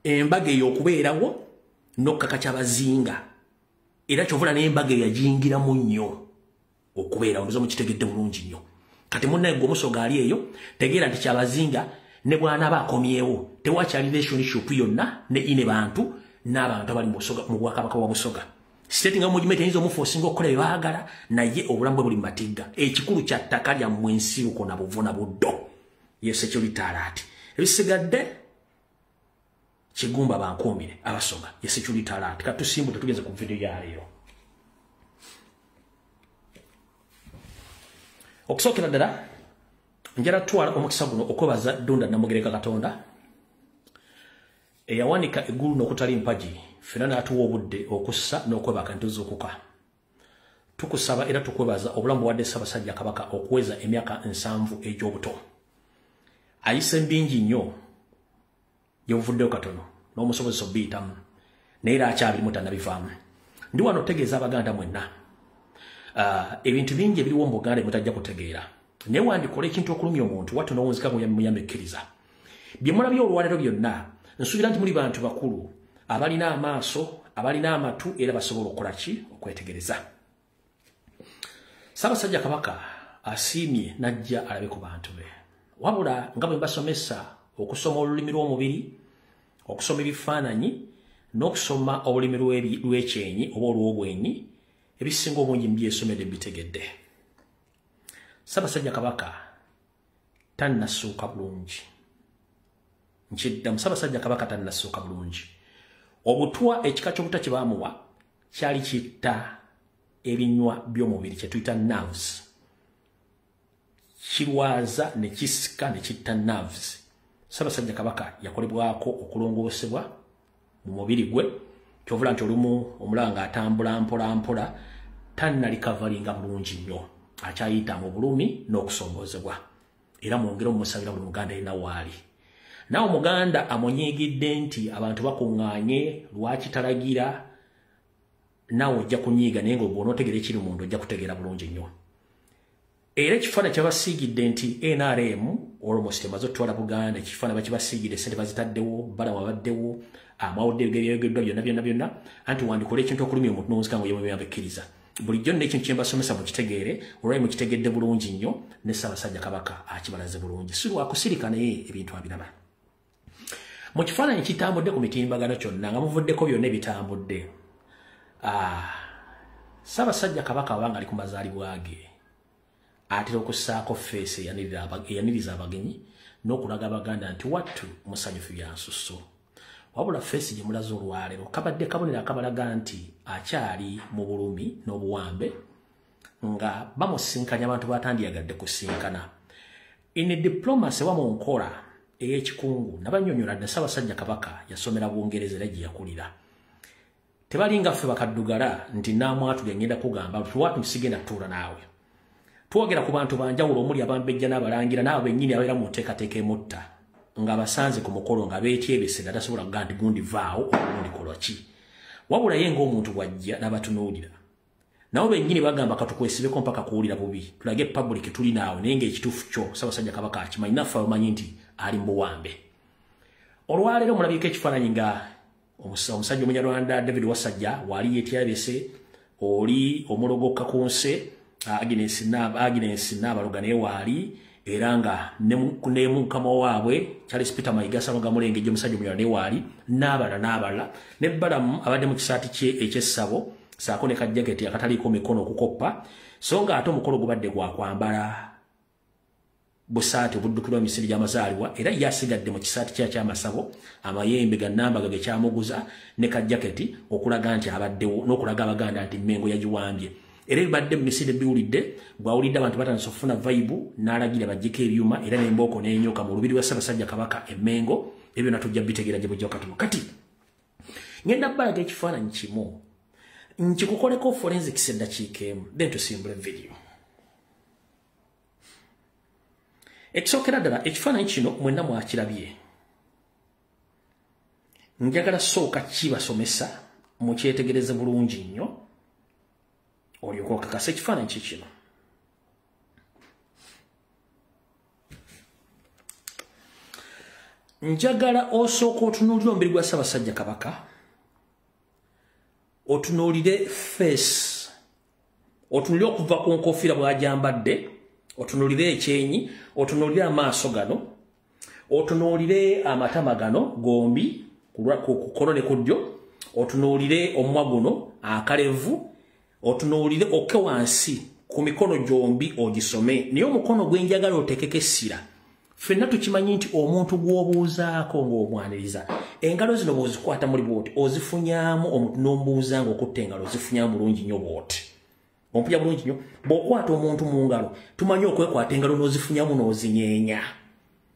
embaga ey'okubeerawo n'okkaka ky'abazinga era kyovula n'embaga eyagiyingiramu nnyo okubeerawo ndoza mukitegedde bulungi nnyo. Kati munnaye gwe Omusoga ali eyo tegeera nti kyabazinga ne bw'anaaba akomyewo tewakyali relationship yonna ne ine bantu n'abantu abali mu Bwakabaka bwa Busoga. State nga mujimete nizo mufosinga okukola bye baagala naye obulamu bwe buli mu matigga. Ekikulu kya ttaka lyammwe ensiruko na buvuna buddo ye security alert. Ebisigadde Kigumba bankuumire Abasoga ye security alert. Katusimbu tetugeze ku video ya leero. Okusookera ddala njala twala omukisa guno okwebaza Dunda Namugereka Katonda eyawanika eggulu n'okutali mpagi ffena n'atuwa obudde okussa n'okwebaka ntuzuukuka. Tukusaba era tukwebaza obulamu bwadde Ssaabasajja Kabaka okuweza emyaka 7 egy'obuto. Ayise mbingi nnyo yebuvuddeyo katono n'omusobozesa obiyitamu naye era akyabirimu tannabivaamu. Ndi wano otegeeza Abaganda mwenna ebintu bingi ebiriwo mu Buganda mutajja kutegeera. Naye wandikola ekintu okulumya omuntu wattu n'owunzika muyamekiriza. Bye mulabye olwaleero byonna nsuubira nti muli bantu bakulu abalina amaaso abalina amatu era basobola okukola ki okwetegereza. Ssaabasajja Kabaka asiimye najja alabe ku bantu be. Wabula nga bwe mbasomesa okusoma olulimi lw'omubiri, okusoma ebifaananyi n'okusoma olulimi lw'ekyenyi oba olw'obwenyi ebisinga obungi mbyesomedde mbitegedde. Ssaabasajja Kabaka tannasuuka bulungi. Nkiddamu Ssaabasajja Kabaka tannasuuka bulungi. Obutwa ekika ky'obutwa kye baamuwa kyali kitta ebinywa by'omubiri kye tuyita nerves. Kirwaza ne kisika ne kitta nerves. Ssaabasajja Kabaka yakolebwako okulongoosebwa mu mubiri gwe kyovula nti olumu omulanga atambula mpola tannalikavalinga bulungi nnyo. Akyayita mu bulumi n'okusomboozebwa. Era mwongere omusabira buli Muganda alina waali. Nawe Omuganda amunyiigidde nti abantu bakuŋŋaanye lwaki talagira naawe ojja kunyiiga naye ng'onootegera ekiri munda ojja kutegeera bulungi nnyo. Era ekifaananyi kyabasiigidde nti NRM almost emaze otutwala Buganda ekifaananyi bakibasiigidde ssente bazitaddewo balamu abaddewo amawulire gebyogeddwa byonna anti wandikola ekintu okulumya omuntu n'owunzika nga yemweyabekkiriza. Bulijjo n'ekintu kye mbasomesa mukitegeere olwali mukitegedde bulungi nnyo ne Ssaabasajja Kabaka akibalaze bulungi. Si lwakusirika naye ebintu abiraba. Mu kifaananyi kitambudde ku mitimbagano kyonna nga muvuddeko byonna ebitambudde. Ssaabasajja Kabaka abanga ali ku mazaalibwa ge atera okussaako feesi eyaniriza abagenyi n'okulaga Abaganda nti wattu musanyufu bya nsusso. Wabula feesi gye mulaze olwaleero kabadde kabonero akabalaga nti akyali mu bulumi n'obuwambe nga bamusinkanya abantu batandiyagadde kusinkana. In diplomacy wa mu nkola ey'ekikungu nabannyonnyola dda Ssaabasajja Kabaka yasomera Bungereza era gye yakulira. Tebalinga ffe bakaddugala nti naamwatulya ngenda kugamba tuwatu nsigenda tuula naawe. Twogera ku bantu banjawulo omuli abambejja n'abalangira n'abo bennyini abeera mu nteekateeka emutta nga basanze ku mukolo nga beetyebese nga tasobola kugaa nti gundi vaawo ogundi kola ki. Wabula ye ng'omuntu bw'ajja n'abatunuulira nabo bennyini bagamba katukwesibeko mpaka kuwulira bubi tulage public tuli naawe naye ng'ekituufu kyo Ssaabasajja Kabaka akimanyi naffe abamanyi nti ali mu buwambe. Olwaleero mulabiko ekifaananyi nga omusajja Omunyarwanda David Wasajja waali yeetyebese oli omulogokka ku nse Agnes Nabaloga naye waali era nga ne mukama waabwe Charles Peter Mayiga Salonga Mulenge gye musajja Omunyarwanda naye waali n'abalala ne Balamu abadde mu kisaati kye eky'essabo saako ne kajaketi akataliiko mikono okukoppa so nga ate omukolo gubadde gwa kwambala busaati obuddukirwa misiri gy'amazaalibwa era yasigadde mu kisaati kya ky'amasabo amayembe gannambaga ge kyamuguza ne kajaketi okulaga nti abaddewo n'okulaga Abaganda nti Mmengo yagiwambye. Era ebadde mu misiri biwulidde bwawulidde abantu batandise okufuna vaibu n'alagira bajjeko ebyuma era n'embooko n'enyoka mu lubiri lwa Ssaabasajja Kabaka e Mmengo ebyo natujja bitegeera gye bujja katuuka. Kati ngenda balaga ekifaananyi kimu nkikukoleko forensics eddakiika emu then tusimbule video. Ekisookera ddala ekifaananyi kino mwenna mwakirabye njagala sooka kibasomesa mukyetegereze bulungi nnyo olyoka okakasa ekifaananyi kikino. Njagala osooka otunuulire omubiri gwa Ssaabasajja Kabaka, otunuulire face, otunuulire okuva ku nkofiira bw'agyambadde, otunuulire ekyenyi, otunuulire amaaso gano, otunuulire amatama gano gombi ku kkono ne ku ddyo, otunuulire omumwa guno akalevu, otunuulire okke wansi ku mikono gyombi ogisome. Naye omukono gwe njagala otekeko essira. Ffenna tukimanyi nti omuntu gw'obuuzaako ng'omwaniriza, engalo zino bw'ozikwata muli bw'oti ozifunyaamu omuntu n'ombuuza ng'okutta engalo ozifunyaamu bulungi nnyo bw'oti. Ompulya bulungi nnyo. Bw'okwata omuntu mu ngalo tumanyi okwekwata engalo n'ozifunyaamu n'ozinyeenya.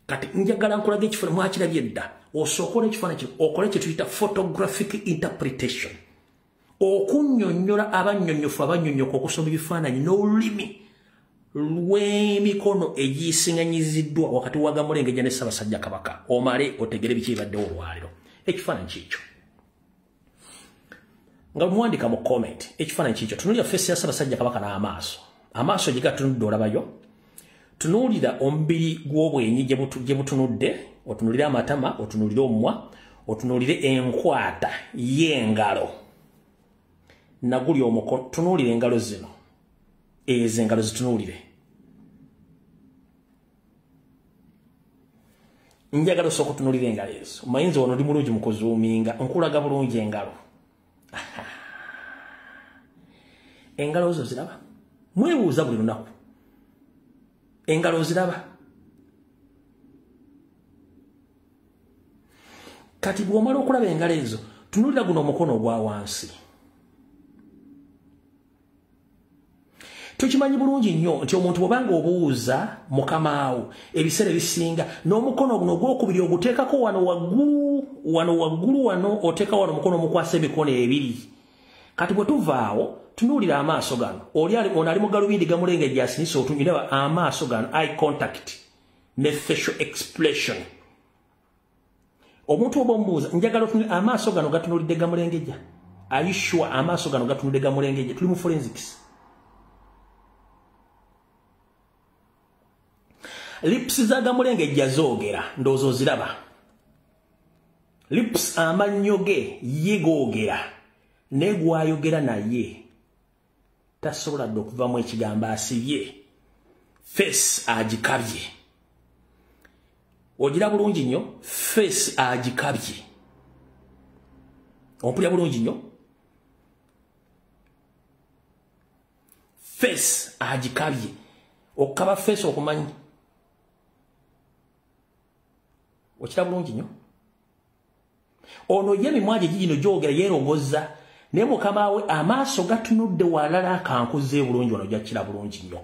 Kati njagala nkulaga ekifaananyi mwakirabye edda, osookola ekifaananyi kino okole kye tuyita photographic interpretation. Okunnyonnyola abannyonnyofu abannyonnyoka okusoma ebifaananyi n'olulimi lw'emikono egiyisiŋŋanyiziddwa wakati wa Gamulengejja ne Ssaabasajja Kabaka, omale otegere biki bibaddewo olwaliro. Ekifaananyi kikyo nga muwandika mu comment, ekifaananyi kikyo tunuulira feesi ya Ssaabasajja Kabaka n'amaaso. Amaaso gye gatunudde olabayo. Tunuulira omubiri gw'obwenyi gye butunudde, otunuulire amatama, otunuulire omumwa, otunuulire enkwata y'engalo. Naguli omukono, tunuulire engalo zino. Ezo engalo zitunuulire. Njagala osooka otunuulire engalo ezo. Mayinza wano ndi mulungi mu kuzuuminga, nkulaga bulungi engalo. Engalo zo ziraba? Mwebuuza buli lunaku. Engalo ziraba? Kati bw'omala okulaba engalo ezo, tunuulira guno omukono ogwa wansi. Tukimanyi bulungi nnyo nti omuntu bw'obanga obuuza mukamaawo ebiseera ebisinga n'omukono guno ogwokubiri oguteekako wano waggulu wano oteeka wano omukono omukwasa emikono ebiri. Kati bwe tuvaawo tunuulira amaaso gano. Ono ali mu galubindi Gamulengejja asinise otunyulira amaaso gano, eye contact ne facial expression. Omuntu oba omubuuza njagala otunuulire amaaso gano gatunuulidde Gamulengejja. Are you sure amaaso gano gatunuulidde Gamulengejja? Tuli mu forensics. Lips za Gamulengejja zoogera, ndowooza oziraba. Lips amannyo ge ye googera, ne gwayogera naye tasobola dde okuvaamu ekigambo asibye. Face agikabye. Ogira bulungi nnyo, face agikabye. Ompulya bulungi nnyo. Face agikabye. Okukaba face okumanyi. Okira bulungi nnyo. Ono ye emimwa gye gino gyogera yeeroboza, naye mukama we amaaso gatunudde walala akankuze bulungi wano gyakira bulungi nnyo.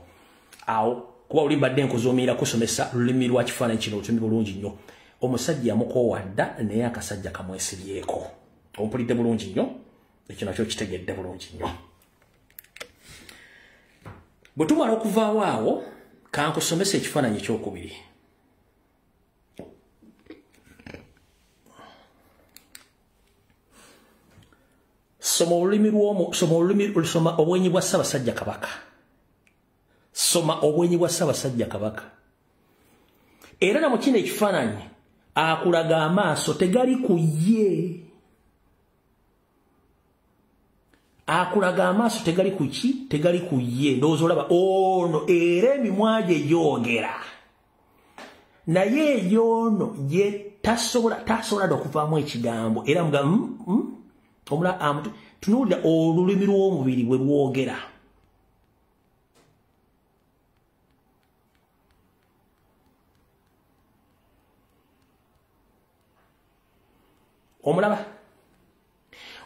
Awo kuba oli mbadde nkuzuumirira kusomesa lulimi lwa kifaananyi kino olutumi bulungi nnyo. Omusajja yamukoowa dda naye akasajja kamwesibyeko. Ompulidde bulungi nnyo, ekyo nakyo kitegedde bulungi nnyo. Bwe tumala okuvaawo awo kankusomesa ekifaananyi ekyokubiri. Soma obwenyi bwa Ssaabasajja Kabaka. Soma obwenyi bwa Ssaabasajja Kabaka. Era na mu kino ekifaananyi akulaga amaaso tegali ku ye. Akulaga amaaso tegali ku ki? Tegali ku ye. Ndowooza olaba ono era emimwa gye gyogera. Naye y'ono ye tasobola okuvaamu ekigambo. Era omula tunuulira olulimi lw'omubiri bwe lwogera. Omulaba?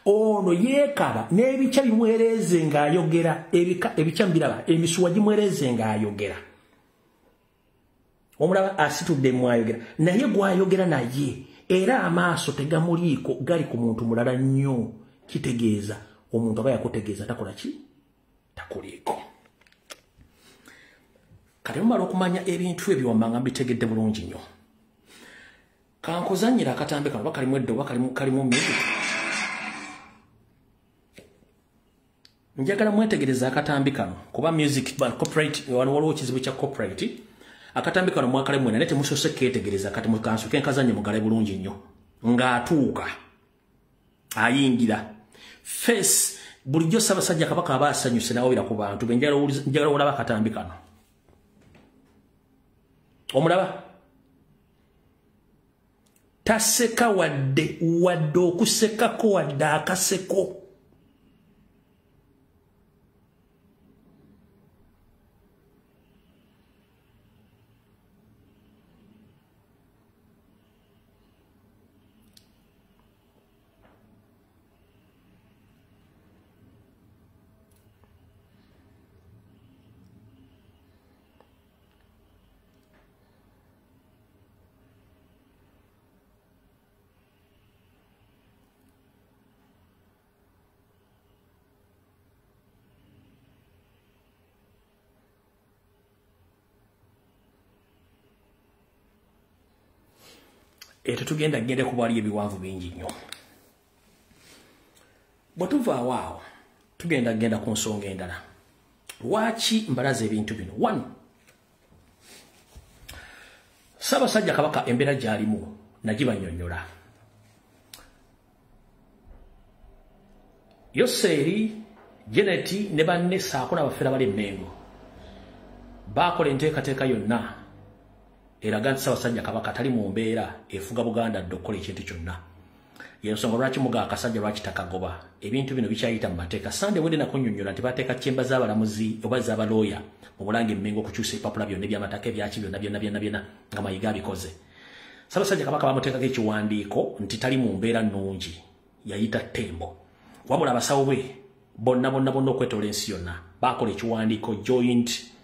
Ono yeekaba n'ebikya bimwereze ng'ayogera, ebikya mbiraba, emisuwa gimwereze ng'ayogera. Omulaba asitudde mwayogera, naye gwayogera naye. Era amaaso tegamuliiko gali ku muntu mulala nnyo. Kitegeeza omuntu aba yakutegeeza takola ki? Takuliiko. Kati mumala okumanya ebintu ebyo wammanga mbitegedde bulungi nnyo. Kankozanyira akatambe kano bakalimu eddo bakalimu music. Njagala mwetegereza akatambe kano kuba music band corporate waliwo kizibu kya corporate akatambe kano mwakale mwena nete musose ketegereza kati mukanso kenkazanye mugale bulungi nnyo ng'atuuka ayingira face bulijjo Ssaabasajja Kabaka abasanyuse nawira ku bantu benjala olaba akatambe kano omulaba taseka wadde okusekako wadde akaseko tugenda gende kubali ebiwanvu bingi nnyo bwatuva waawo tugenda ku nsonga endala lwaki mbalaza ebintu bino 1 Ssaabasajja Kabaka embeera gy'alimu nagibanyonnyola Yoseeri Janet ne banne saako n'abafeera bali Mmengo baakola enteekateeka yonna eraga nti Ssaabasajja Kabaka tali mu mbeera efuga Buganda dde okukola ekintu kyonna yensonga lwaki muga akasajja lwaki takagoba ebintu bino bikyayita mu mateeka sande wende nakunnyonnyola nti bateeka kyemba z'abalamuzi oba z'abalooya mu Bulange Mmengo okukyusa ebipapula byonna eby'amataka ebyaki byonna nga Mayiga abikoze Ssaabasajja Kabaka bamuteekako ekiwandiiko nti tali mu mbeera nnungi yayita ttembo wabula abasawo be bonna okwetoola ensi yonna baakola ekiwandiiko joint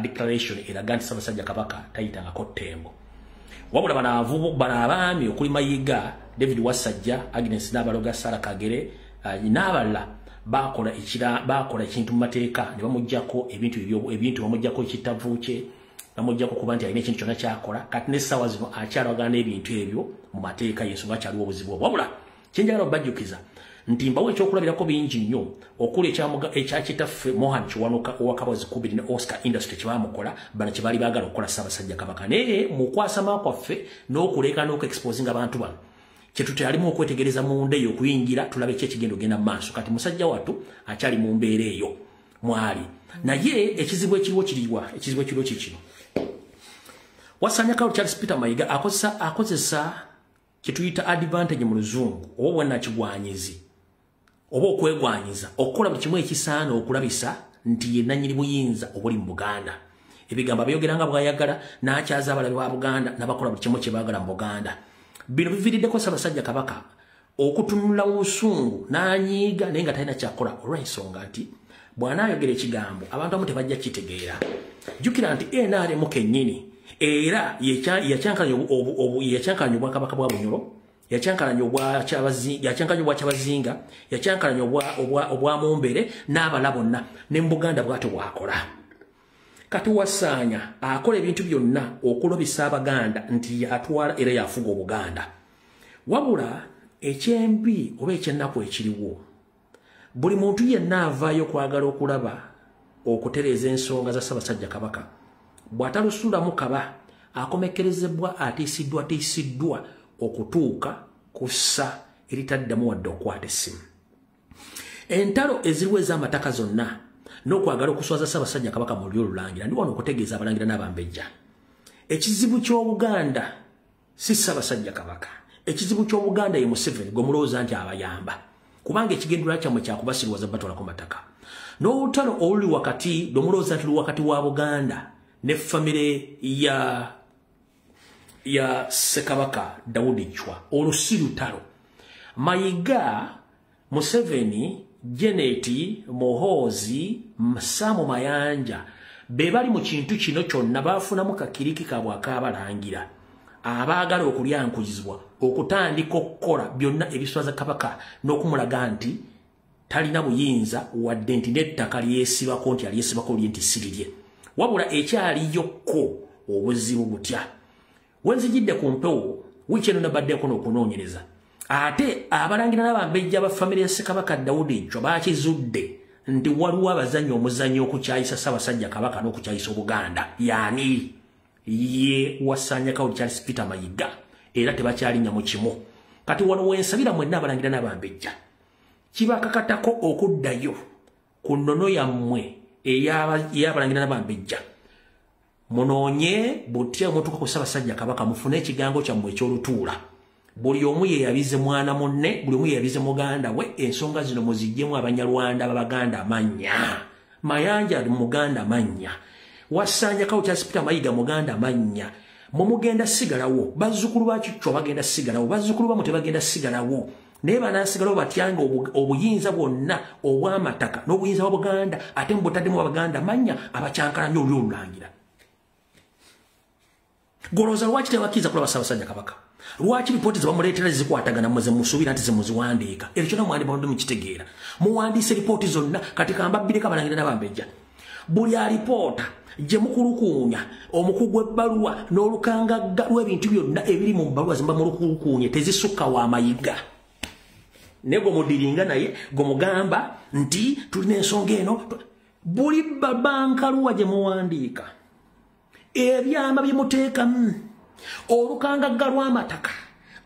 declaration eraga nti Ssaabasajja Kabaka tayitangako ttembo wabula bano abaami okuli Mayiga David Wasajja Agnes Nabaloga Sarah Kagere n'abalala bakola ekintu mu mateeka ne bamuggyako ebintu bamuggyako ekitavu kye bamuggyako kuba nti alina ekintu kyonna kyakola kati n'essaawa zino akyalagana n'ebintu ebyo mu mateeka y'ensonga akyaliwo obuzibu obwo wabula kyenjagala obajjukiza nti mbawo ekyokulabirako bingi nnyo okuli ekyakitaffe Mohan Kiwanuka owakabazi kubiri ne Oscar Industry kyebamukola bano kye baali baagala okukola Ssaabasajja Kabaka naye mu kwasama kwaffe n'okuleka n'okuexposinga abantu bano kyetuti alimu okwetegereza munda eyo okuyingira tulabe ki ekigenda ogenda mu maaso kati musajja wattu akyali mu mbeera eyo mwali naye ekizibu ekiriwo kikino Wasanya Kalu Charles Peter Mayiga akozesa kituyita advantage mu luzungu oba bwannakigwanyizi oba okwegwanyiza okukola buli kimu ekisaana okulabisa nti ye nannyini buyinza obuli mu Buganda ebigambo byogeranga bwayagala n'akyaza abalabe ba Buganda n'abakola buli kimu kye baagala mu Buganda bino biviiriddeko Ssaabasajja Kabaka okutunula obusungu n'anyiiga naye nga talina kyakola olw'ensonga nti bw'anaayogera ekigambo abantu abamu tebajja kitegeera jjukira nti NRM kennyini era yakyankanya obwakabaka bwa Bunyoro yakyankanya obwa Kyabazinga yakyankanya obwa Mumbere n'abala bonna ne mu Buganda bw'atyo bw'akola kati Wasaanya akola ebintu byonna okulobisa Abaganda nti atwala era yafuga Obuganda wabula ekyembi oba ekyennaku ekiriwo buli muntu yenna avaayo kwagala okulaba okutereeza ensonga za Ssaabasajja Kabaka bw'atalusulamu kaba akomekerezebwa atiisiddwa okutuuka ku ssa eritaddamu wadde okwata essimu entalo eziriwo ez'amataka zonna n'okwagala okuswaza Ssaabasajja Kabaka mu lulyo olulangira ndi wano okutegeeza abalangira n'abambejja ekizibu ky'Obuganda si Ssaabasajja Kabaka ekizibu ky'Obuganda ye Museveni gwe mulowooza nti abayamba kubanga ekigendera kyammwe kyakubasirwaza batwalako mataka n'olutalo oluli wakati lwomulowooza nti luli wakati wa Buganda ne famire ya Ssekabaka Daudi Chwa olusilutalo Mayiga Museveni Jeneti Mohozi Samu Mayanja be bali mu kintu kino kyonna baafunamu kakiriki kabwe akaabalangira abaagala okulyankuzibwa okutandika okukola byonna ebiswaza Kabaka n'okumulaga nti talina buyinza wadde nti n'ettaka lyesibako nti alyesibako nti sirirye wabula ekyaliyokko obuzibu butya wenzijidde ku mpewo wiki eno nabaddeko n'okunoonyereza ate abalangira n'abambejja ba famire ya Ssekabaka Daudi ekyo baakizudde nti waliwo abazannya omuzannyo okukyayisa Ssaabasajja Kabaka n'okukyayisa Obuganda yaani ye Wasanya Kawuli Charles Peter Mayiga era tebakyalinya mu kimu kati wano wensabira mwenna abalangira n'abambejja kibakakatako okuddayo ku nnono yammwe ey'abalangira n'abambejja munoonye butya omutuuka ku Ssaabasajja Kabaka mufune ekigango kyammwe eky'olutuula buli omu yeeyabize mwana munne buli omu yeeyabize muganda we ensonga zino muziggyemu Abanyarwanda b'Abaganda amannya Mayanja muganda amannya Wasanya Kawuli Charles Peter Mayiga muganda amannya mumugenda sigalawo bazzukulu ba Kichwa bagenda sigalawo bazzukulu bamu tebagenda sigalawo naye banaasigalawo batyanga obuyinza bwonna obw'amataka n'obuyinza bwa Buganda ate mubutaddemu Abaganda amannya abakyankalanya oli olulangira golooza lwaki tebakkiriza kulaba Ssaabasajja Kabaka lwaki lipooti zebamuleetera zikwatagana muze musuubira nti ze muziwandiika ekyo kyonna mwandibadde mukitegeera muwandiise lipooti zonna kati kambabbireko abalangira n'abambejja buli alipoota gye mukulukuunya omukugu w'ebbaluwa n'olukangagga lw'ebintu byonna ebiri mu bbaluwa zemba mulukulukuunye tezisukka wa Mayiga ne gwe mudiringa naye gwe mugamba nti tulina ensonga eno buli bankaluwa gye muwandiika ebyama bye muteekamu olukangagga lw'amataka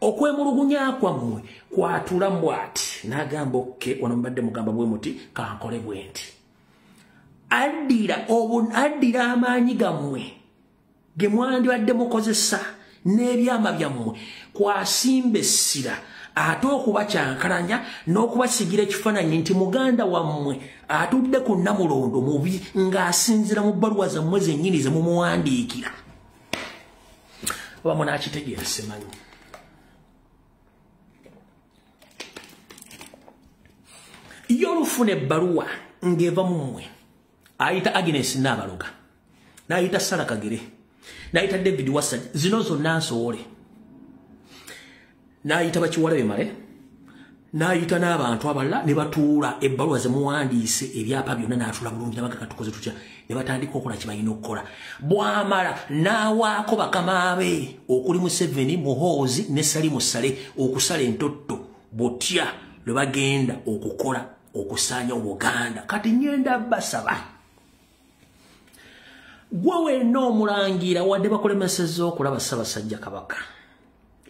okwemulugunya kwammwe kwatula mbwati n'agamba okke wano mubadde mugamba bwe muti kankole bwe nti addira amaanyi gammwe ge mwandibadde mukozesa n'ebyama byammwe kwasimba essira ate okubakyankalanya n'okubasigira ekifaananyi nti muganda wammwe atudde ku Namulondo mubi ng'asinzira mu bbaluwa zammwe zennyini ze mumuwandiikira oba munaakitegeera simanyi yo olufuna ebbaluwa ng'eva mu mmwe ayita Agnes Nabaloga n'ayita Sarah Kagere n'ayita David Wasajja zino zonna nsowole n'ayita Bakiwalabe Male n'ayita n'abantu abalala ne batuula ebbaluwa ze muwandiise ebyapa byonna n'atuula bulungi nabaga katukoze tutya ne batandika okukola kye balina okukola bw'amala n'awaako bakama be okuli Museveni Muhoozi ne Salimu Sale okusala entotto butya lwe bagenda okukola okusaanya Obuganda kati nyenda basaba gwe wenna omulangira wadde bakulemesezza okulaba Ssaabasajja Kabaka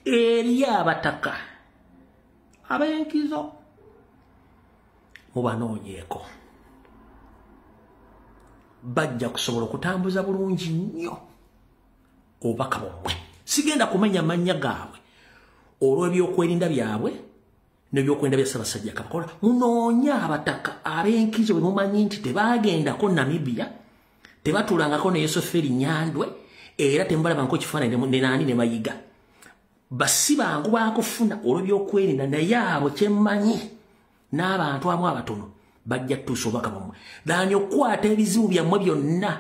eri abataka abenkizo mubanoonyeeko bajja kusobola okutambuza bulungi nnyo obubaka bwabwe sigenda kumenya mannya gaabwe olw'ebyokwerinda byabwe n'ebyokwerinda bya Ssaabasajja Kabaka munoonya abataka abenkizo bwe mumanyi nti tebagendako Namibia tebatulangako ne Yoseferi Nyandwe era tembalabangako kifaananyi ne nani ne Mayiga basi bangu bakufuna olw'ebyokwerinda naye abo kyemmanyi n'abantu amu abatono bajja tuusa obubaka bwammwe daani okukwata ebizibu byammwe byonna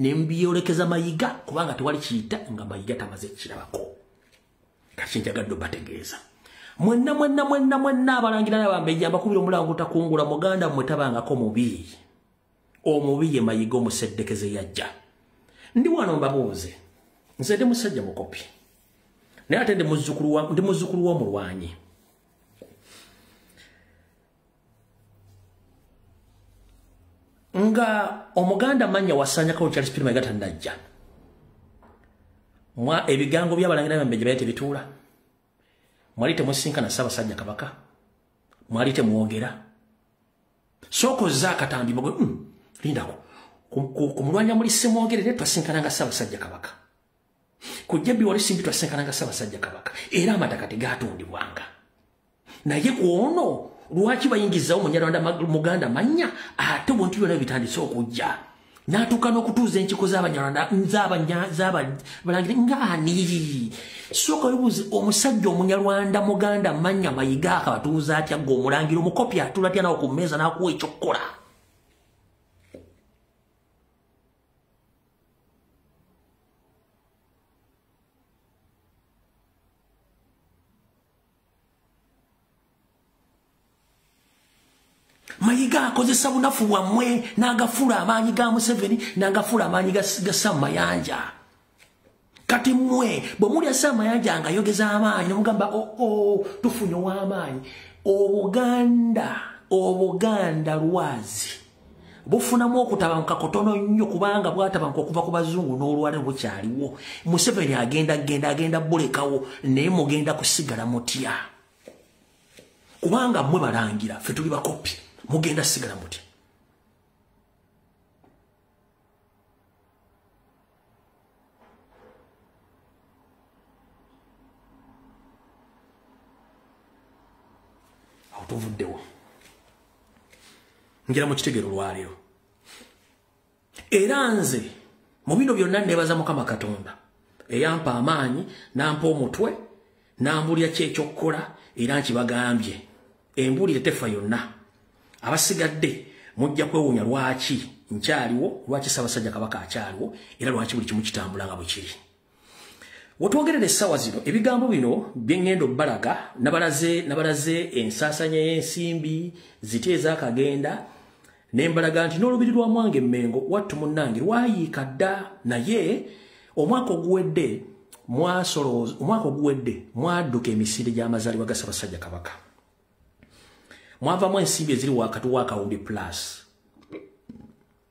ne mbyolekeza Mayiga kubanga tewali kiyita nga Mayiga tamaze kirabako kati njagadde obategeeza mwenna abalangira n'abambejja mbakubira omulango otakungula muganda mmwe tabangako mubi omubi ye Mayiga omuseddekeze yajja ndi wano mbabuuze nze ndi musajja mukopi naye ate ndi muzzukulu w'omulwanyi nga omuganda mannya Wasanya Kawuli Charles Peter Mayiga tannajja ebigango by'abalangira n'abambejja byali tebituula mwali temusinkana Ssaabasajja Kabaka mwali temwogera sookozza akatambi bagwe lindako ku mulwanya muli semwogere ne twasinkananga Ssaabasajja Kabaka ku jjabbi wali simbi twasinkananga Ssaabasajja Kabaka era amataka tegatundibwanga naye kwono lwaki bayingizawo Munyarwanda muganda mannya ate obuntu byonna bitandise okujja n'atuuka n'okutuuza enkiko z'Abanyarwanda z'abalangira ngaani sooka wibuuze omusajja Omunyarwanda muganda mannya Mayiga akabatuuza atya gwe omulangira omukopi atula atya nawe ku mmeeza n'akuwa ekyokkola Mayiga akozesa bunafu bwammwe n'agafuula amaanyi ga Museveni n'agafuula amaanyi ga Sam Mayanja kati mwe bwe muli asama yajanga yogeza amaanyi nomugamba tufunye w'amaanyi obuganda lwazi bufunamu okutabanka kotono nnyo kubanga bwatabanka okuva ku bazungu n'olwale bukyaliwo Museveni agenda bulekawo naye mugenda kusigala mutya kubanga mwe balangira ffe tuli bakopi mugenda sigala mutya tuvuddewo ngira mu kitegero lwaliro era nze mu bino byonna nebaza Mukama Katonda eyampa amaanyi nampa omutwe nambulira kyekyokukola era nkibagambye embulire tefa yonna abasigadde mujja kwewuunya lwaki nkyaliwo lwaki Ssaabasajja Kabaka akyaliwo era lwaki buli kimu kitambula nga bwe kiri Wotwogerera essawa zino ebigambo bino byengendo balaga nabalaze ensasanya y'ensimbi ziteeza akagenda nembalaga nti n'olubiri lwa Mwange Mmengo wattu munnange lwayiika dda naye omwaka oguwedde mwadduka emisinde gy'amazaalibwa ga Ssaabasajja Kabaka mwavamu ensimbi eziri wakati wa kawumbi plus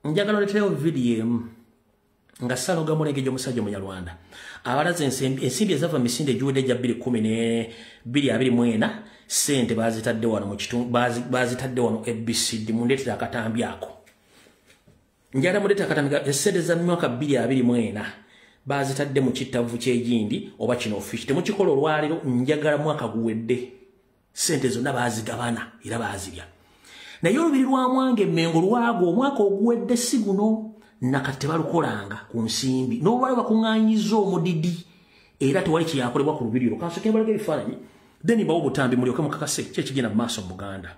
njagala oleterewo vidiyo emu nga Ssaalonga Mulenge gy'omusajja Munyarwanda abalaze ensimbi ezava mu misinde egiwedde gya 2024 sente bazitadde wano mu kitundu bazitadde wano ABCD mundeetera akatambi ako njala mundeetera akatambi sente za mwaka 2024 bazitadde mu kittavu ky'egindi oba kino office temukikola olwaliro njagala mwaka guwedde sente zonna bazigabana era bazirya naye olubiri lwa Mwange Mmengo lwago omwaka oguwedde si guno nakati balukolanga ku nsimbi n'olwali bakuŋŋaanyiza omudidi era tewali kyakolebwa ku lubiri lwo kansoke mbalaga ebifaananyi then bawo butambi mulyoke mukakase ki ekigenda mu maaso mu Buganda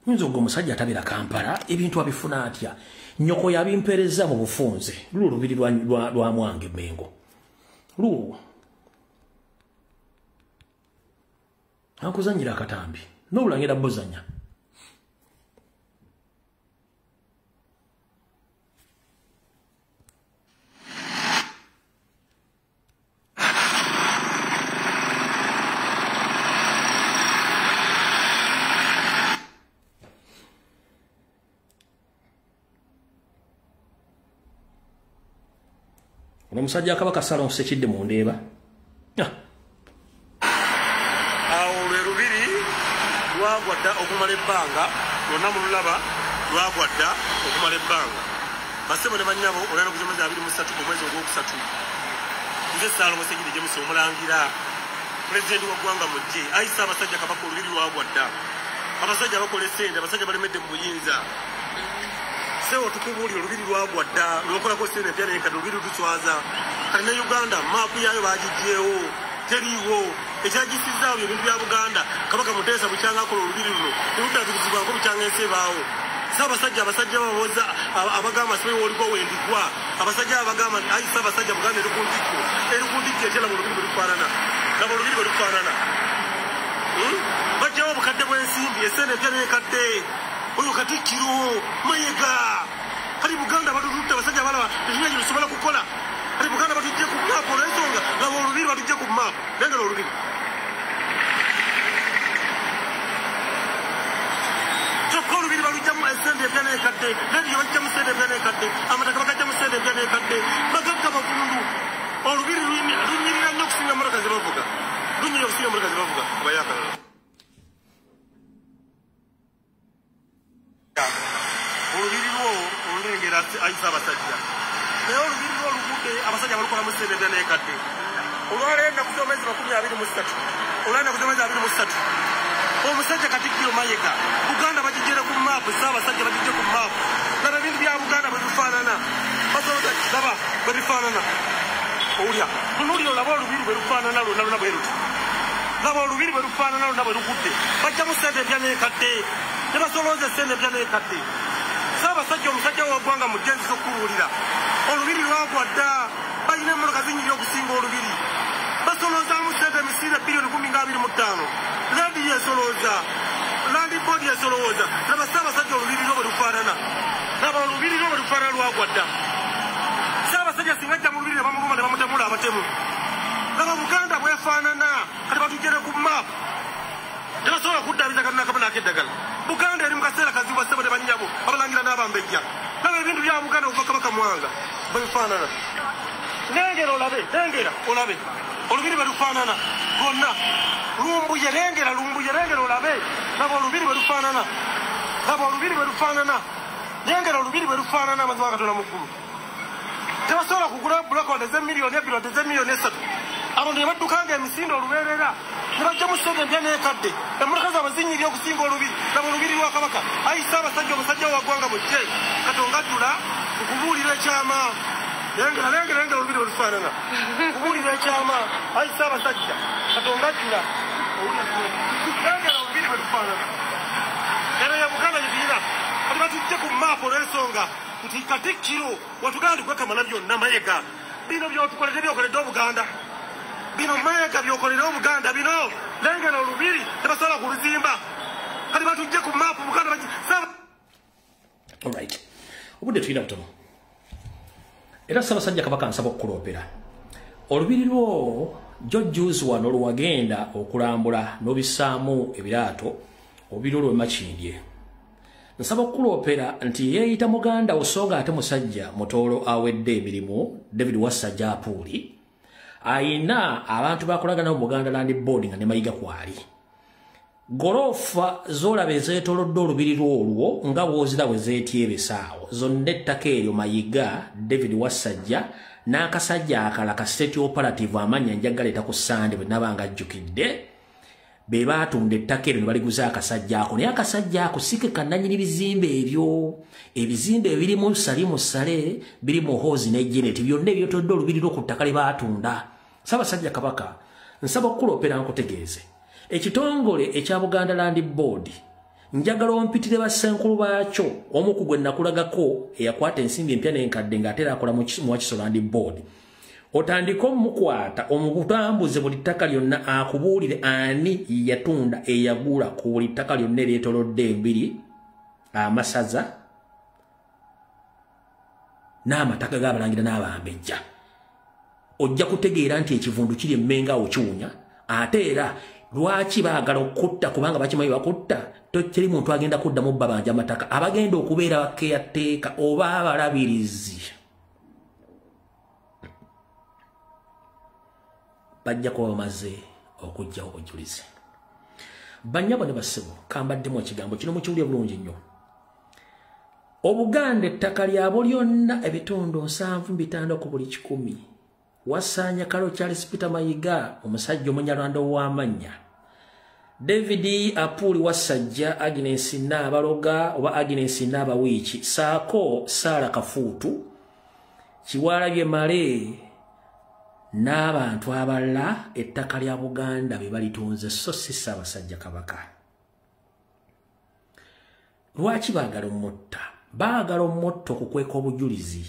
nyinza ogwo omusajja atabira Kampala ebintu abifuna atya nnyoko yabimpereza mu bufunze lulo lubiri lwa Mwange Mmengo lulo akuzanyira akatambi n'obulangira buzanya Omusajja Kabaka Salon Sekidde mu ndeeba awo lwe lubiri lwagwadda okumala ebbanga lwonna mululaba lwagwadda okumala ebbanga basebo ne bannyabo olwala okuzomeza 23 ku mwezi ogwokusatu nze Ssaalongo Sekidde James omulangira pulezidenti wa ggwanga mujje ayisa abasajja Kabaka olubiri lwagwadda abasajja bakola essente abasajja balemedde mu buyinza sewo tukubuulira olubiri lwagwadda lwokolako sente empya n'enkadde olubiri luswaza kati ne Uganda maapu yaayo baagigyewo teriiwo ekyagisizzaawo ebintu bya Buganda Kabaka Muteesa bukyanga akola olubiri luno teruddaabirizibwako bukyanga ensi ebaawo abasajja baboza abagamba sibe woliko wendigwa abasajja abagamba ayi Ssaabasajja Buganda erikundikko etya laba olubiri bwe lufaanana bajjawo obukadde bw'ensimbi essente empya n'enkadde oyo Katikkiro Mayiga kali Buganda batututta abasajja balaba tekina kino tusobola kukola kali Buganda batujje ku maapu olw'ensonga laba olubiri batujje ku maapu nengera olubiri kyokka olubiri balujjamu essente empya n'enkadde n'ebyo bajjamu ssente empya n'enkadde amataka bagajjamu ssente empya n'enkadde bagagga bagundu olubiri lunyirira nnyo okusinga motoka ze bavuga abayakalala olubiri lwo olulengera ayisa abasajja naye olubiri lwo olugudde abasajja balukolamu ssente empya n'enkadde olwaleero ennaku z'omwezi 23 olwaleero ennaku z'omwezi 23 omusajja Katikkiro Mayiga Buganda bagijjere ku maapu Ssaabasajja bagijje ku maapu laba ebintu bya Buganda bwe bifaanana laba bwe bifaanana owulya tunuulira olaba olubiri bwe lufaanana lwonna bwe luti laba olubiri bwe lufaanana lwonna bwe lugudde bajjamu ssente empya n'enkadde ne basolooza essente empya n'enkadde Ssaabasajja omusajja wa ggwanga mujje nziza okubuulira olubiri lwagwadda balina emmotoka zinyiri okusinga olubiri basolozaamu ssente emisinde bilioni 25 landi boodi esolowooza laba Ssaabasajja olubiri lwo bwe lufaanana laba laba olubiri lwo lufaana lwagwadda Ssaabasajja singa ajja mu lubiri ne bamuguma ne bamutemula abatemu laba Buganda bwefaanana kati batugere ku map tebasobola kuddaabiriza kalina kabona ak'eddagala Buganda eri mu kaseera kazibu bassebo ne bannyabo abalangira n'abambejja laba ebintu bya Buganda okuva Kabaka Mwanga bwebifaanana nengera olabe olubiri bwe lufaanana gonna lumbuye lengera olabe laba olubiri bwe lufaanana nengera olubiri bwe lufaanana amazima Katonda muggulu tebasobola kugula bulakode z'emiliyoni ebbiri wadde z'emiliyoni esatu abantu ne baddukanga emisinde olubeerera ne bajjamu sente empya n'ekadde emmotoka zaabwe zinyirira okusinga olubiri laba olubiri lwa Kabaka ayi Ssaabasajja omusajja wa ggwanga bwejje Katonda addula okubuulira ekyama lengera olubiri bwe lufaanana okubuulira ekyama ayi Ssaabasajja Katonda addula lengera olubiri bwe lufaanana eno ya Buganda gye kati batujje ku maapu olw'ensonga nti Katikkiro watuganda tukwekamala byonna Mayiga bino byotukoledde byokoledde Obuganda bino Mayiga byokoledde Obuganda bino lengera olubiri tebasobola kuluzimba kati batujje ku maapu Buganda alright obudde tulina butono era Ssaabasajja Kabaka nsaba okukuloopera olubiri lwo jojjuuzi wano lwagenda okulambula n'obissaamu ebiraato olubiri lwo Makindye nsaba okukuloopera nti yeeyita muganda osonga ate musajja mutoolo awedde emirimu David Wasajja Apuuli ayina abantu bakolagana mu Buganda Land Board nga ne Mayiga kwali gorofa zolaba ezeetoolodde olubiri lwolwo nga bwozira bwe zeetyebesaawo zonna ettaka eryo Mayiga David Wasajja n'akasajja akala ka state operative amannya njagaleeta ku Sande bwe nabanga ajjukidde be baatunda ettaka eryo ne baliguza akasajja ako naye akasajja ako si ke kannannyini bizimbe ebyo ebizimbe ebiri mu Salimu Sale biri mu Hozi ne Janet byonna ebyotodde olubiri lwo ku ttaka lye baatunda Ssaabasajja Kabaka nsaba okukuloopera nkutegeeze ekitongole ekya Buganda Land Board njagala ompitire bassenkulu baakyo omu ku gwe nakulagako eyakwata ensimbi empya n'enkadde ng'atera akola mu Wakiso Land Board otandika omukwata omukutambuze buli ttaka lyonna akubuulire ani yatunda eyagula ku buli ttaka lyonna eryetoolodde embiri amasaza n'amataka g'abalangira n'abambejja ojja kutegeera nti ekivundu kiri emmenga okiwunya ate era lwaki baagala okutta kubanga bakimanyi bakutta teri muntu agenda kuddamu babanja amataka abagenda okubeera bakeyateeka oba abalabirizi bajja kuba bamaze okujjawo obujulizi bannyabo ne bassebo kambaddemu ekigambo kino mukiwulire bulungi nnyo Obuganda ettaka lyabo lyonna ebitundu 7 ku buli 100 Wasanya Kalo Charles Peter Mayiga omusajja omunyarwanda ow'amannya David Apuuli Wasajja Agnes Nabaloga oba Agnes Nabawiiki saako Sara Kafuutu Kiwalabye Male n'abantu abalala ettaka lya Buganda be balitunze so si Ssaabasajja Kabaka lwaki baagala omutta baagala omutta okukweka obujulizi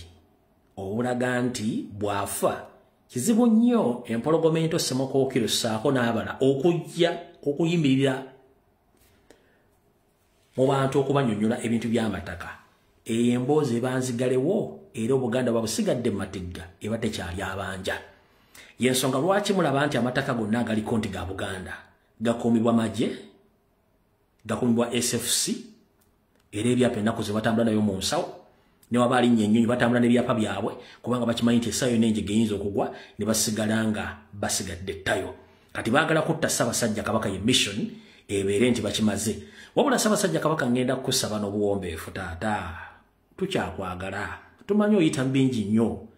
obulaga nti bwafa kizibu nnyo empologomento Ssemukookiro saako n'abala okujja okuyimirira mu bantu okubanyonnyola ebintu by'amataka emboozi banzigalewo era Obuganda babusigadde mu matigga eba tekyali abanja yensonga lwaki mulaba nti amataka gonna agaliko nti ga Buganda gakuumibwa magye gakuumibwa SFC era ebyapa ennaku ze batambula nayo mu nsawo ne waba alinnya ennyonyi batambula n'ebyapa byabwe kubanga bakimanyi nti essaawa yonna enjege eyinza okugwa ne basigala nga basigadde ttayo kati baagala kutta Ssaabasajja Kabaka ye mission ebeere nti bakimaze wabula Ssaabasajja Kabaka ngenda kukusaba n'obuwombeefu taata tukyakwagala tumanyi oyita mbingi nnyo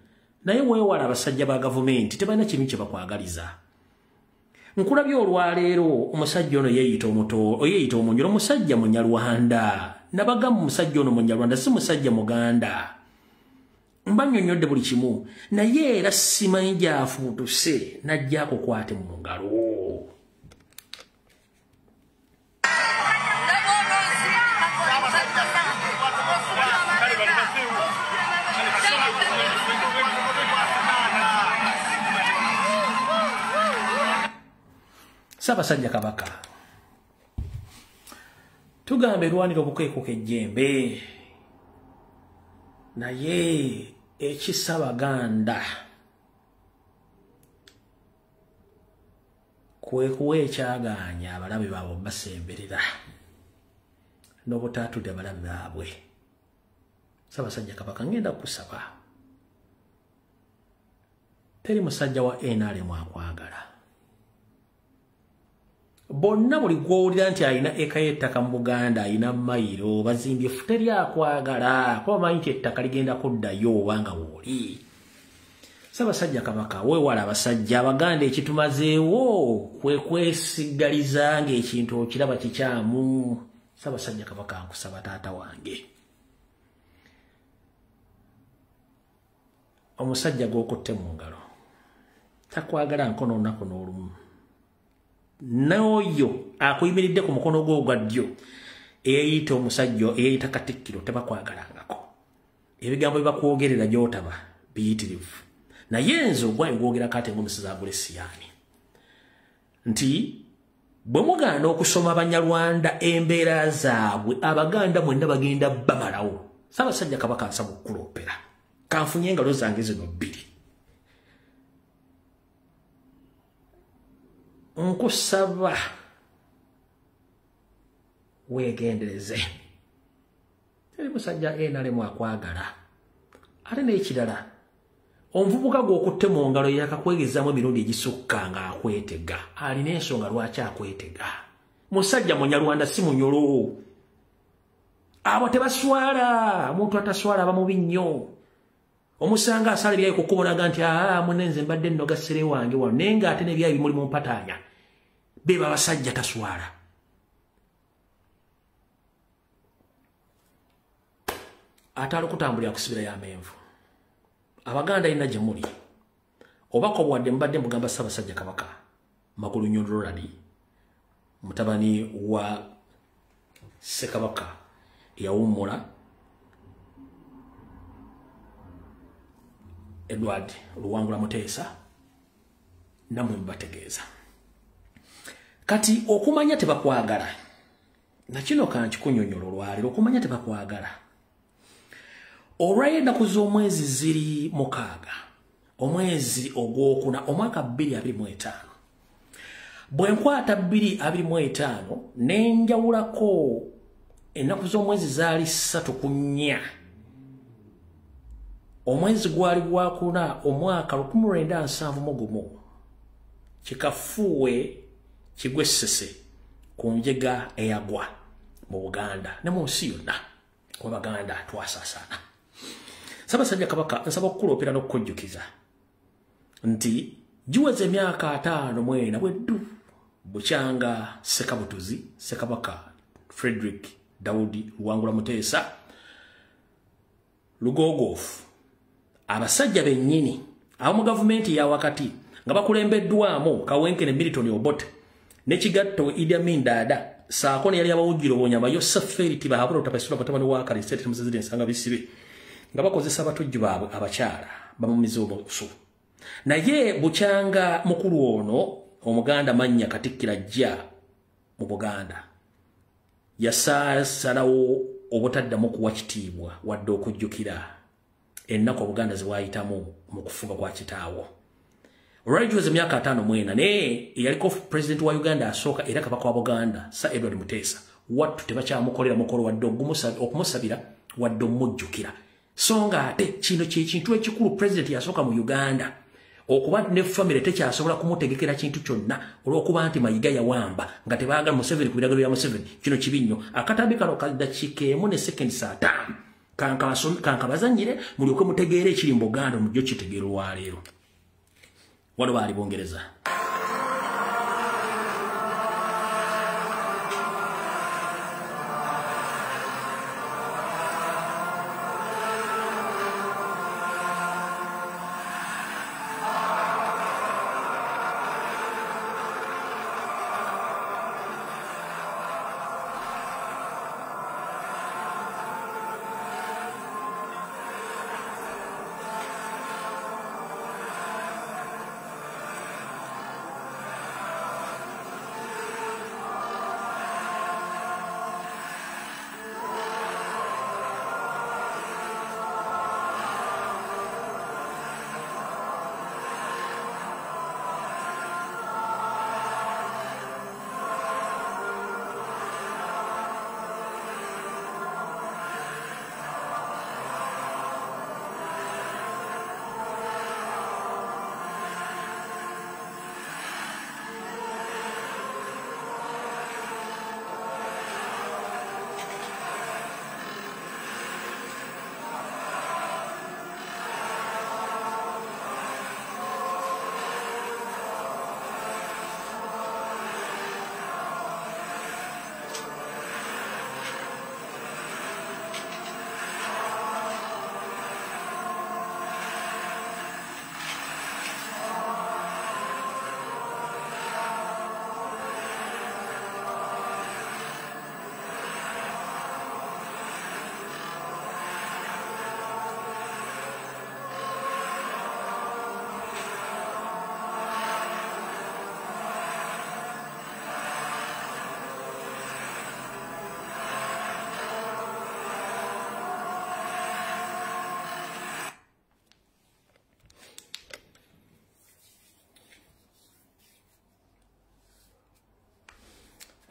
naye weewala abasajja ba gavumenti tebalina kimu kye bakwagaliza nkulabye olwaleero omusajja ono yeeyita omunyolo omusajja munyarwanda nabagamba omusajja ono munyarwanda si musajja muganda mbannyonnyodde buli kimu naye era simanyi gyafuutuse najja akukwate mu ngalo Ssaabasajja Kabaka tugambe lwanira obukeeko k'ejjembe naye ekisa Baganda kwe kuwa ekyagaanya abalabe baabwe basemberera n'obutaatudde abalabe baabwe. Ssaabasajja Kabaka ngenda kusaba, teri musajja wa NRM akwagala. Bonna buli gw'owulira nti alina eka y'ettaka mu Buganda, alina mayiro bazimbye teri akwagala, kuba manyi nti ettaka ligenda kuddayo obanga wooli. Ssaabasajja Kabaka weewala abasajja Abaganda ekitumazeewo kwe kwesigaliza ng'ekintu okiraba kikyamu. Ssaabasajja Kabaka nkusaba taata wange, omusajja gw'okutte mu ngalo takwagala nkono olunaku n'olumu, n'oyo akuyimiridde ku mukono gwo ogwa ddyo eyeeyita omusajja eyeeyita Katikkiro tebakwagalangako. Ebigambo bye bakwogerera gy'otaba biyitirivu, naye nze ogwayo gwogerako ate ng'omusizi Agulesiyani nti bwe mugaana okusoma Abanyarwanda embeera zaabwe Abaganda mwenna bagenda bamalawo. Ssaabasajja Kabaka nsaba okukuloopera, kanfunye engalo zange zino bbiri, nkusaba weegendereze. Teri musajja NRM akwagala. Ate n'ekirala, omuvubuka gw'okutte mu ngalo yakakwegezaamu emirundi egisukka ng'akwetega, alina ensonga lwaki akwetega. Musajja Munyarwanda si munyolo, abo tebaswala. Omuntu ataswala aba mubi nnyo. Omusanga asala ebyayi kukubonaga nti munenze mbadde nnoga ssere wange wano, naye ng'ate n'ebyayi bimuli mu mpataanya. Beba basajja taswala. Atali kutambulira kusibira y'amenvu. Abaganda ina gye muli, obako bwadde mbadde mugamba Ssaabasajja Kabaka Magulu Nnyonto Ladi, mutabani wa Ssekabaka eyawummula Edward Luwangula Muteesa, namwe mbategeeza. Kati okumanya tebakwagala, nakino kankikunyonnyola olwaleero, okumanya tebakwagala. Olw'ennaku z'omwezi ziri 6 omwezi ogwokuna omwaka 2025, bwe nkwata 2025 nenjawulako ennaku z'omwezi zaali 3 omwezi gwali gwakuna omwaka 1971 kikafuuwe kigwe ssese ku njega eyagwa mu Buganda ne mu nsi yonna, ku Baganda twasaasaana. Ssaabasajja Kabaka nsaba okukuloopera n'okukujjukiza nti giweze emyaka 5 mwena bweddu bukyanga Ssekabutuzi Ssekabaka Frederick Daudi Luwangula Muteesa Lugoogofu, abasajja bennyini abamu gavumenti ya wakati nga bakulembeddwamu Kawenkene Milton Obote ne Kigatto Idi Amin Dada, saako ne yali abawujjira obonyama Yosaferi Tibahabula Tapasula batabani wa Kalisete Musazire nsanga bisibe nga bakozesa abatujju baabwe abakyala bamumiza obusu. Naye bukyanga mukulu ono Omuganda mannya Katikkiro ajja mu Buganda yasaasalawo obutaddamu kuwa kitiibwa wadde okujjukira ennaku Obuganda ziwaayitamu mu kufuga kwa kitaawo. Olwali giweze emyaka 5 mwena, naye eyaliko president wa Uganda asooka era Kabaka wa Buganda Sir Edward Muteesa wattu tebakyamukolera mukolo wadde okumusabira wadde omujjukira. So nga ate kino ky'ekintu ekikulu president yasooka mu Uganda okuba ne family tekyasobola kumutegekera kintu kyonna olw'okuba nti Mayiga yawamba nga tebaagala Museveni ku biragiro bya Museveni. Kino kibi nnyo. Akatambi kano kaddakiika 1 ne seconds 5 kankabazanyire mulyoke mutegeere ekiri mu Buganda mujjo kitegeera olwaleero. Wano baali Bungereza.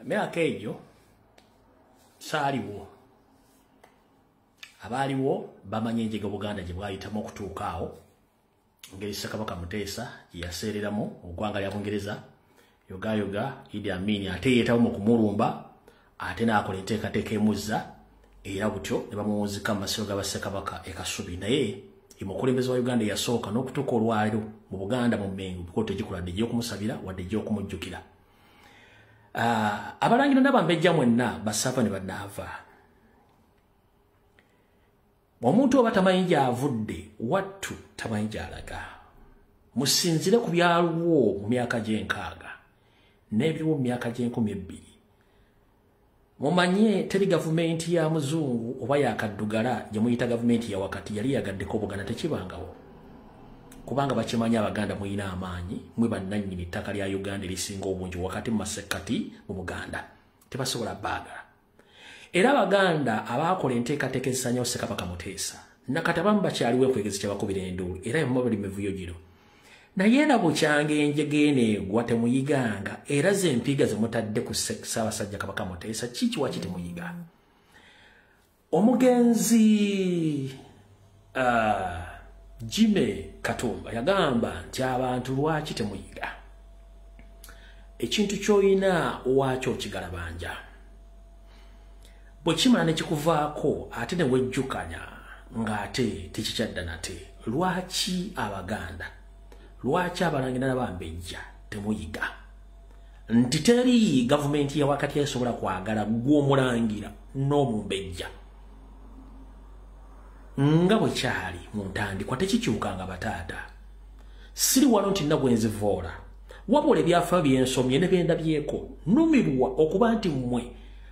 myaka egyo saaliwo abaaliwo bamanye enjega Buganda gye bwayitamu okutuuka awo ngeri Ssekabaka Muteesa yaseereramu oggwanga lya Bungereza yogayoga Idi Amin ate yeetawo mu kumulumba ate n'akola enteekateeka emuzza era butyo ne bamuwunzika mu masiro ga Ssekabaka e Kasubi naye omukulembeze wa Uganda yasooka n'okutuuka olwaliro mu Buganda mu Mmengo bikoto egikoladde egy'okumusabira wadde egy'okumujjukira. Abalangira n'abambejja mwenna basava ne bannaava. Omuntu oba tamanyi gy'avudde wattu tamanyi gy'alaga. Musinzire ku byaliwo mu myaka gy'enkaaga n'ebiriwo mu myaka gy'enkumi 2. Mumanye teri gavumenti ya muzungu oba yakaddugala gye muyita gavumenti ya wakati yali yagaddeko Buganda tekibangawo. Kubanga bakimanya Abaganda muyina amaanyi mwe bannannyini ettaka lya Uganda erisinga obungi wakati mu masekkati mu Buganda tebasobola baagala. Era Abaganda abaakola enteekateeka ezisanya Ssekabaka Muteesa nakatabamu bakyaliwo ekwegezi kye bakubira enduulu era mu bali mivuyo giro. Naye era bukyange enjege neegwa temuyiganga era zempiga zemutadde ku Ssaabasajja Kabaka Muteesa kikiwa kitemuyiga. Omugenzi Jime Katumba yagamba nti abantu lwaki temuyiga. Ekintu ky'oyina wakyo kigalabanja. Bwe kimala ne kikuvaako ate ne wejjukanya ng'ate tekikyadda nate. Lwaki Abaganda lwaki abalangira n'abambejja temuyiga nti teri gavumenti ya wakati esobola kwagala gw'omulangira n'omumbejja nga bwe kyali mu ntandikwa tekikyukanga bataata. Siri wano nti nagwenzivoola wabula ebyafaayo byensomye ne byendabyeko numirwa okuba nti mmwe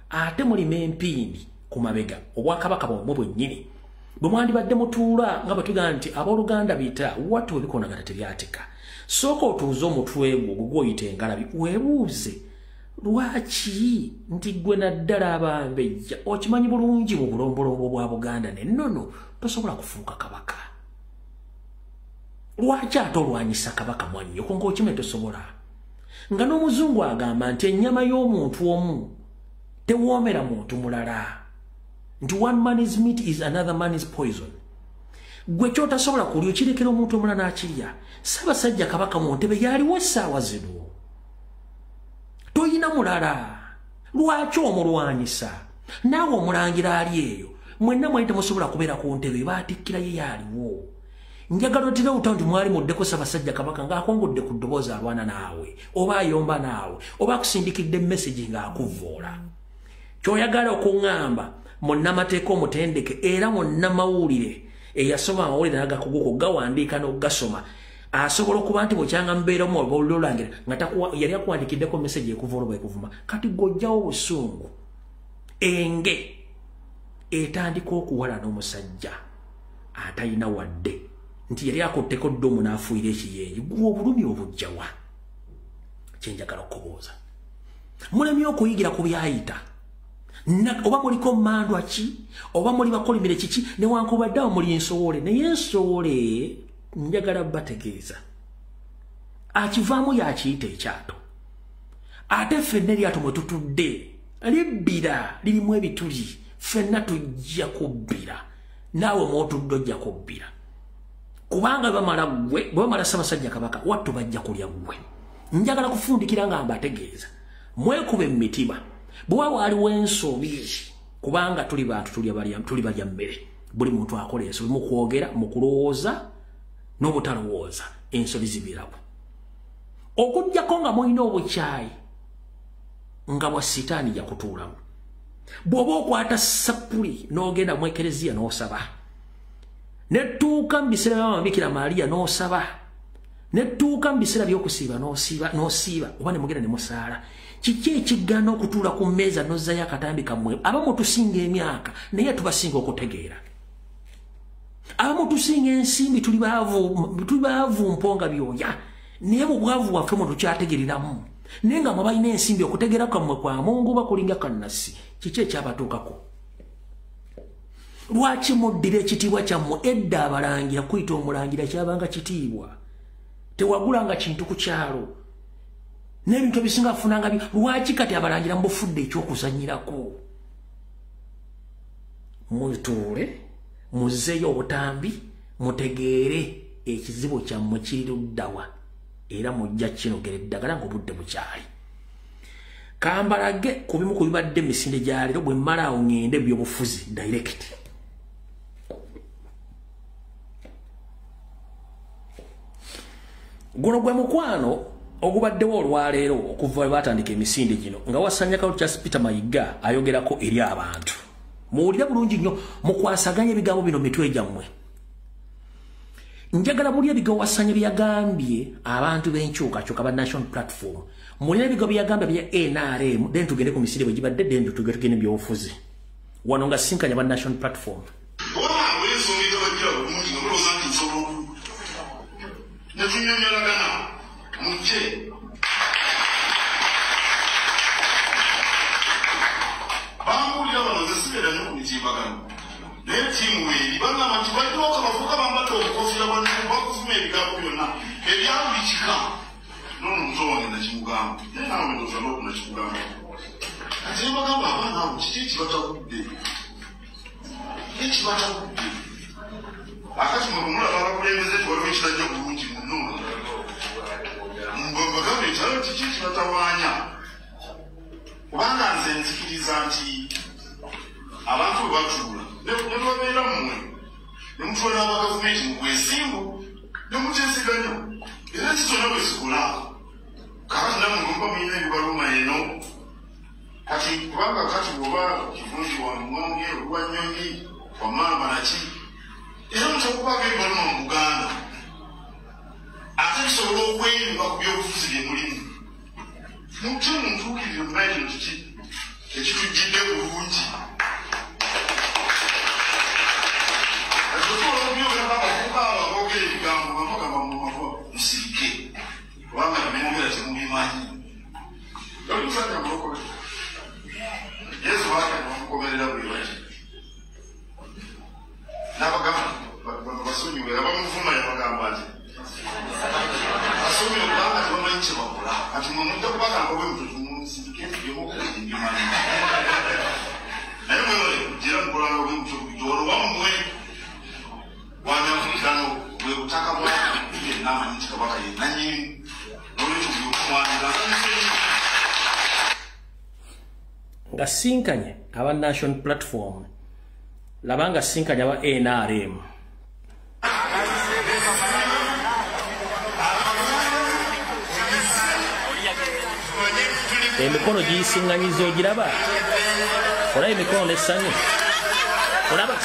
ate mulima empindi ku mabega obwakabaka bwomwe bwennyini bwe mwandibadde mutuula nga bwe tugamba nti abooluganda biyita wattu ebikonagana tebyatika. Sooka otuuze omutwe gwo gw'oyita engalabi weebuuze lwaki nti gwe naddala abambejja okimanyi bulungi mu bulombolombo bwa Buganda nennono tosobola kufuuka kabaka. Lwaki ate olwanyisa kabaka mwannyoko ng'okimanyi tosobola? Nga n'omuzungu agamba nti ennyama y'omuntu omu tewoomera muntu mulala. Nti one man's meat is another man's poison. Gwe kyotasobola kulya okirekera omuntu omulala n'akirya. Ssaabasajja Kabaka mu ntebe yaliwo essaawa zino. Toyina mulala. Lwaki omulwanyisa? Naawe omulangira ali eyo mwenna mwali temusobola kubeera ku ntebe baatikkira ye yaliwo. Njagala otera utawo nti mwali muddeko Ssaabasajja Kabaka ng'akongodde ku ddoboozi alwana naawe oba ayomba naawe oba akusindikidde message ng'akuvvoola. Ky'oyagala okuŋŋamba munnamateeka omutendeke era munnamawulire eyasoma amawulire n'agakuguko gawandiika n'ogasoma asobola okuba nti bwekyanga mubeeramu oba olulangira nga yali akuwandikiddeko message ekuvoola oba ekuvuma kati gojjawo obusungu. Enge etandika okuwalana omusajja atalina wadde nti yali akutteko ddomu n'afuuyira ekiyeeyi gwe obulumi obujjawa. Kyenjagala okubuuza mulemye okuyigira ku byayita oba muliko mmandwa ki oba muli bakolimire kiki newankubadde awo muli ensowole naye ensowole njagala bategeeza akivaamu yakiyita ekyato ate ffenna eryato mwe tutudde libbira lirimu ebituli ffenna tujja kubbira naawe mwotudde ojja kubbira kubanga bwe bamala Ssaabasajja Kabaka wattu bajja kulya ggwe. Njagala kufundikira nga mbategeeza mwekube mu mitima bwe waliwo ensobi kubanga tuli bantu tuli balya mmere buli muntu akola ensobi mu kwogera mu kulowooza n'obutalowooza ensobi zibirawo okujjako nga mulina obukyayi nga bwa sitaani jakutuulamu. Bw'oba okwata sapuli n'ogenda mu ekereziya n'osaba nettuuka mu biseera by'Amabikira Maaliya n'osaba nettuuka mu biseera by'okusiiba n'osiiba oba ne mugenda ne musaala. Kiki ekigaana okutuula ku mmeeza n'ozzayo akatambi kammwe? Abamu tusinga emyaka naye tubasinga okutegeera. Abamu tusinga ensimbi tuli baavu mponga byoya naye mu bwavu bwaffe mwe tukyategereramu naye nga mwe balina ensimbi okutegeera kwammwe kwa Mungu bakulinga kannasi. Kiki ekyabatuukako? Lwaki muddira ekitiibwa kyammwe? Edda abalangira kuyita omulangira kyabanga kitiibwa tewagulanga kintu ku kyalo n'ebintu ebisinga afunanga lwaki kati abalangira mbufudde ekyokuzanyirako mutuule muzeeyo obutambi mutegeere ekizibu kyammwe kiri luddawa era mujja kinogera eddagala ng'obudde bukyali kambalage ku bimu ku bibadde emisinde gya leero bwe mmala awo ŋŋende byobufuzi direct guno gwe mukwano ogubaddewo olwaleero okuva we baatandika emisinde gino nga wasanya kalu Charles Peter Mayiga ayogerako eri abantu muwulire bulungi nnyo mukwasaganya ebigambo bino mitwe gyammwe njagala muli ebigambo wasanya byagambye abantu b'enkyukakyuka ba National Platform mulina ebigambo byagambye bya NRM then tugende ku misinde bwe gibadde then tugende byobufuzi wano nga sinkanya ba National Platform kubanga nze nzikiriza nti abantu bwe batuula ne babeera mmwe ne mutuula abagavumenti mu bwesimbu ne muteesiganya era kitona bwe zikola kakati namwe ngomba mulina ebibaluma eno kati kubanga kati bwoba kivundi wa Mmonge olwanyonyi wamamba naki era mutakubaako ebibaluma mu Buganda ate kisobola okweyunga ku byobufuzi bye mulimu mutye muntuukirire munaye kiki ekitujjidde bulungi abaogera ebigambo bamugamba mumava musirike kubanga bimwogera temubimanyi omusajja mulokole yesu baaka bamukomerera buli baki n'abagamba basonyiwe abamuvuma yabagamba nti basomye okubanga tebamanyi kye bakola kati mwe mujja kubagamba bwe mututu musirike tugyemukubimanyi naye mwewale kugira mukolanga bwe mututu olwo wammwe wanyamukirano bwe butaka bwaki yenna amanyi nti kabaka yennanyini olwekyo byokuwanira nga sinkanye aba National Platform labanga sinkanye aba NRM emikono giyisiŋŋanyiza ogiraba olaba emikono n'essanyu olaba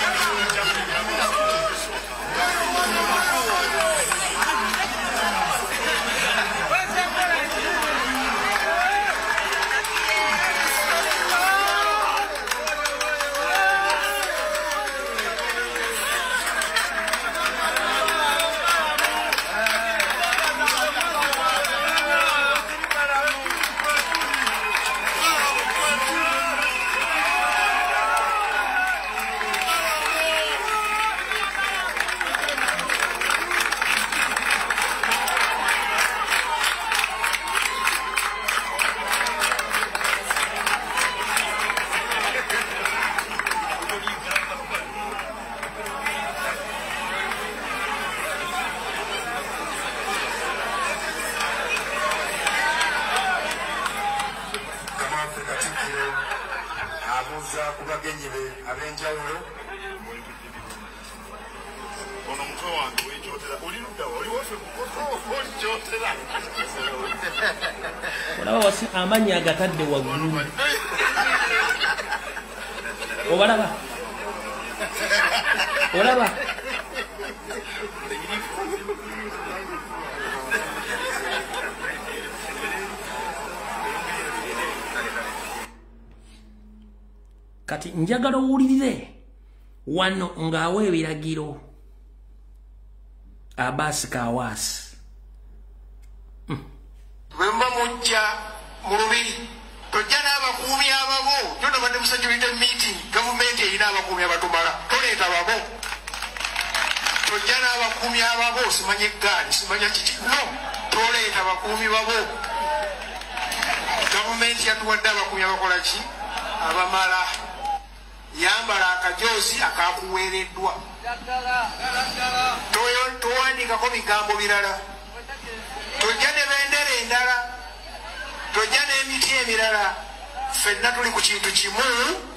olaba wasi amanyi agatadde waggulu obalaba olaba kati njagala owulirire wano ng'awa ebiragiro Abbas Kawaasi bwemba mujja mu lubiri tojja n'abakuumi ababo nyo nobadde musajulidde meeting gavumenti erina abakuumi abatumala toleeta babo tojja n'abakuumi ababo simanya eggaali simanya kiti no toleeta bakuumi babo gavumenti yatuwadde abakumi abakola ki abamala yambala akajoozi akakuweereddwa towandikako bigambo birala tojja ne bendera endala tojja n'emiti emirala ffenna tuli ku kintu kimu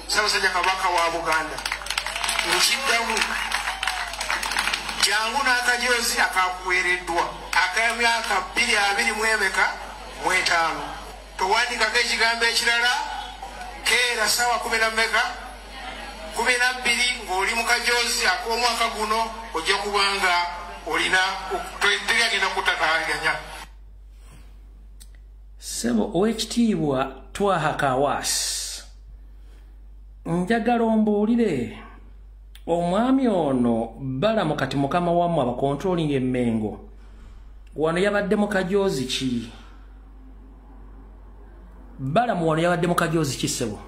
Ssaabasajja Kabaka wa Buganda nkiddamu jangu n'akajoozi akakuweereddwa ak'emyaka 2025 towandikako ekigambo ekirala keera ssaawa 12 ng'oli mu kajoozi ak'omwaka guno ojja kubanga olina teryagenda kutakaganya. Sebo owekitiibwa Twaha Kawaasi njagala ombuulire omwami ono Balamu kati mukama wammwe abakontrolinga Emmengo wano yabadde mu kajoozi ki? Balamu wano yabadde mu kajoozi ki Sebo?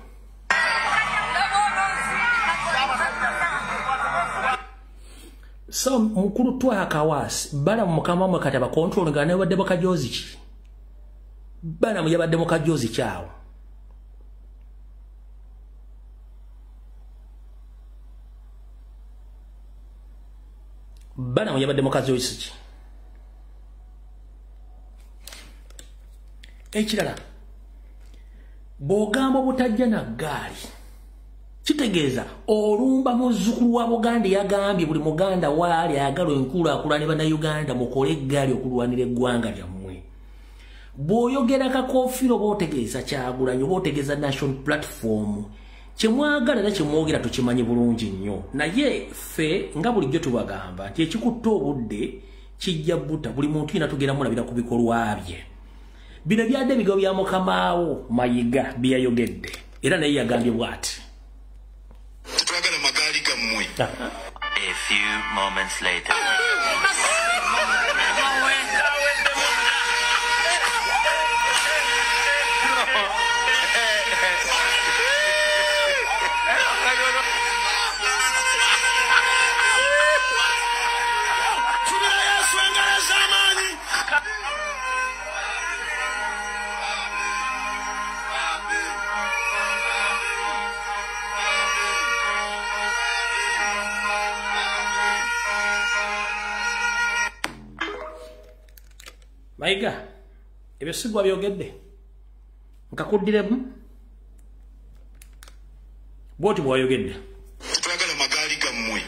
So mukulu Twaha Kawaasi Balamu mukama wammwe kati abakontrolinga yabadde mu kajoozi ki? Balamu yabadde mu kajoozi kyawo. Balamu yabadde mu kajoozi ki? Ekirala bw'ogamba butajja na ggaali kitegeeza olumba muzzukulu wa Buganda yagambye buli Muganda waali ayagala enkulaakulana bannayuganda mukole eggaali okulwanira eggwanga lyammwe. Bw'oyogera Kakoofiro b'otegeeza Kyagulanyi b'otegeeza National Platform kyemwagala era kyemwogera tukimanyi bulungi nnyo naye ffe nga bulijjo tubagamba nti ekikutta obudde kijja butta buli muntu yina tugenda mulabira ku bikolwa bye. Bino byadde ebigambo bya mukamaawo Mayiga bye yayogedde era naye yagambye bw'ati. Tetwagala magaali gammwe. A few moments later. Mayiga ebyo sigwa byogedde nkakuddiremu bwoti bwayogedde twagala magaali gammwe.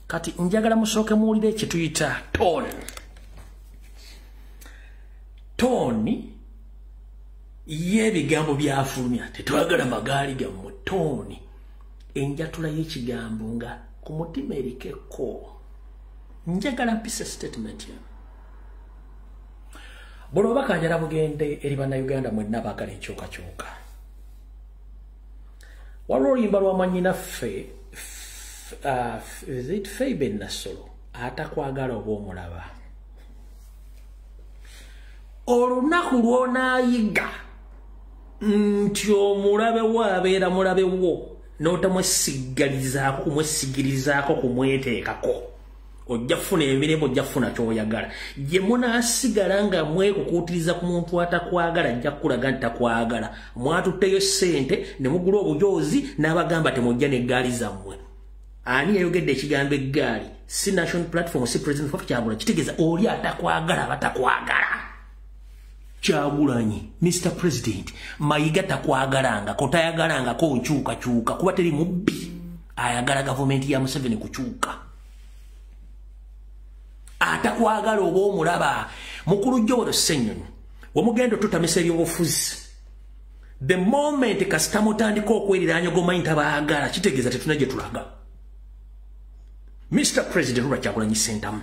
kati njagala musooke muwulire ekituyita tooni y'ebigambo byafulumya tetwagala magaali gammwe. Tooni enjatula y'ekigambo nga ku mutima erikeko njagala mpise statement ya Boloba kanjala bugende eri bannayuganda mwenna abaagala enkyukakyuka. Waliwo oluyimba lwa mwannyinaffe Feibe Nassolo atakwagala oba omulaba. Olunaku lw'onaayiga nti omulabe wo abeera mulabe wo n'otamwesigalizaako kumwesigirizaako kumweteekako ojja kufuna emirembe ojja kufuna ky'oyagala. Gye munaasigala nga mwekukuutiriza ku muntu atakwagala ajja kukulaga nti takwagala. Mwatutteyo ssente ne mugula obujoozi n'abagamba temujja n'eggaali zammwe. Ani yayogedde ekigambo eggaali? Si National Platform, si President of Kyagulanyi. Kitegeeza oli atakwagala batakwagala. Kyagulanyi, Mr. President, Mayiga takwagalangako, tayagalangako nkyukakyuka kuba teri mubbi ayagala gavumenti ya Museveni kukyuka. Atakwagala oba omulaba mukulu Joweri Ssennyonyi wamugenda tutamisa ebyobufuzi. The moment kasita mutandika okweriraanya gomanyi tabaagala kitegeeza tetuna gye tulaga. Mr. President Robert Kyagulanyi Ssentamu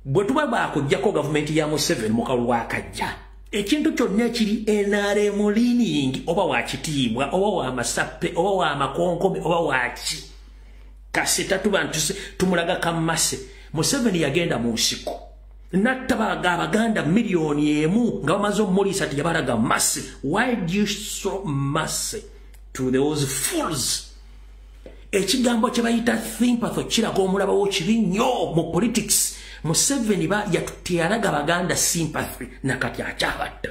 bwe tuba baakuggyako gavumenti ya Museveni mu kalulu akajja ekintu kyonna ekiri NRM leaning oba wakitiibwa oba wamasappe oba wamakonkome oba waki kasita tuba tumulaga kammase. Museveni yagenda mu nsiko n'attabaga Abaganda miliyoni emu nga bamaze omuliisa ti yabalaga masse. Why do you show masse to those fools? Ekigambo kye bayita sympathy kiraga omulaba wo kibi nnyo mu politics. Museveni yalaga Abaganda sympathy nakati akyabatta.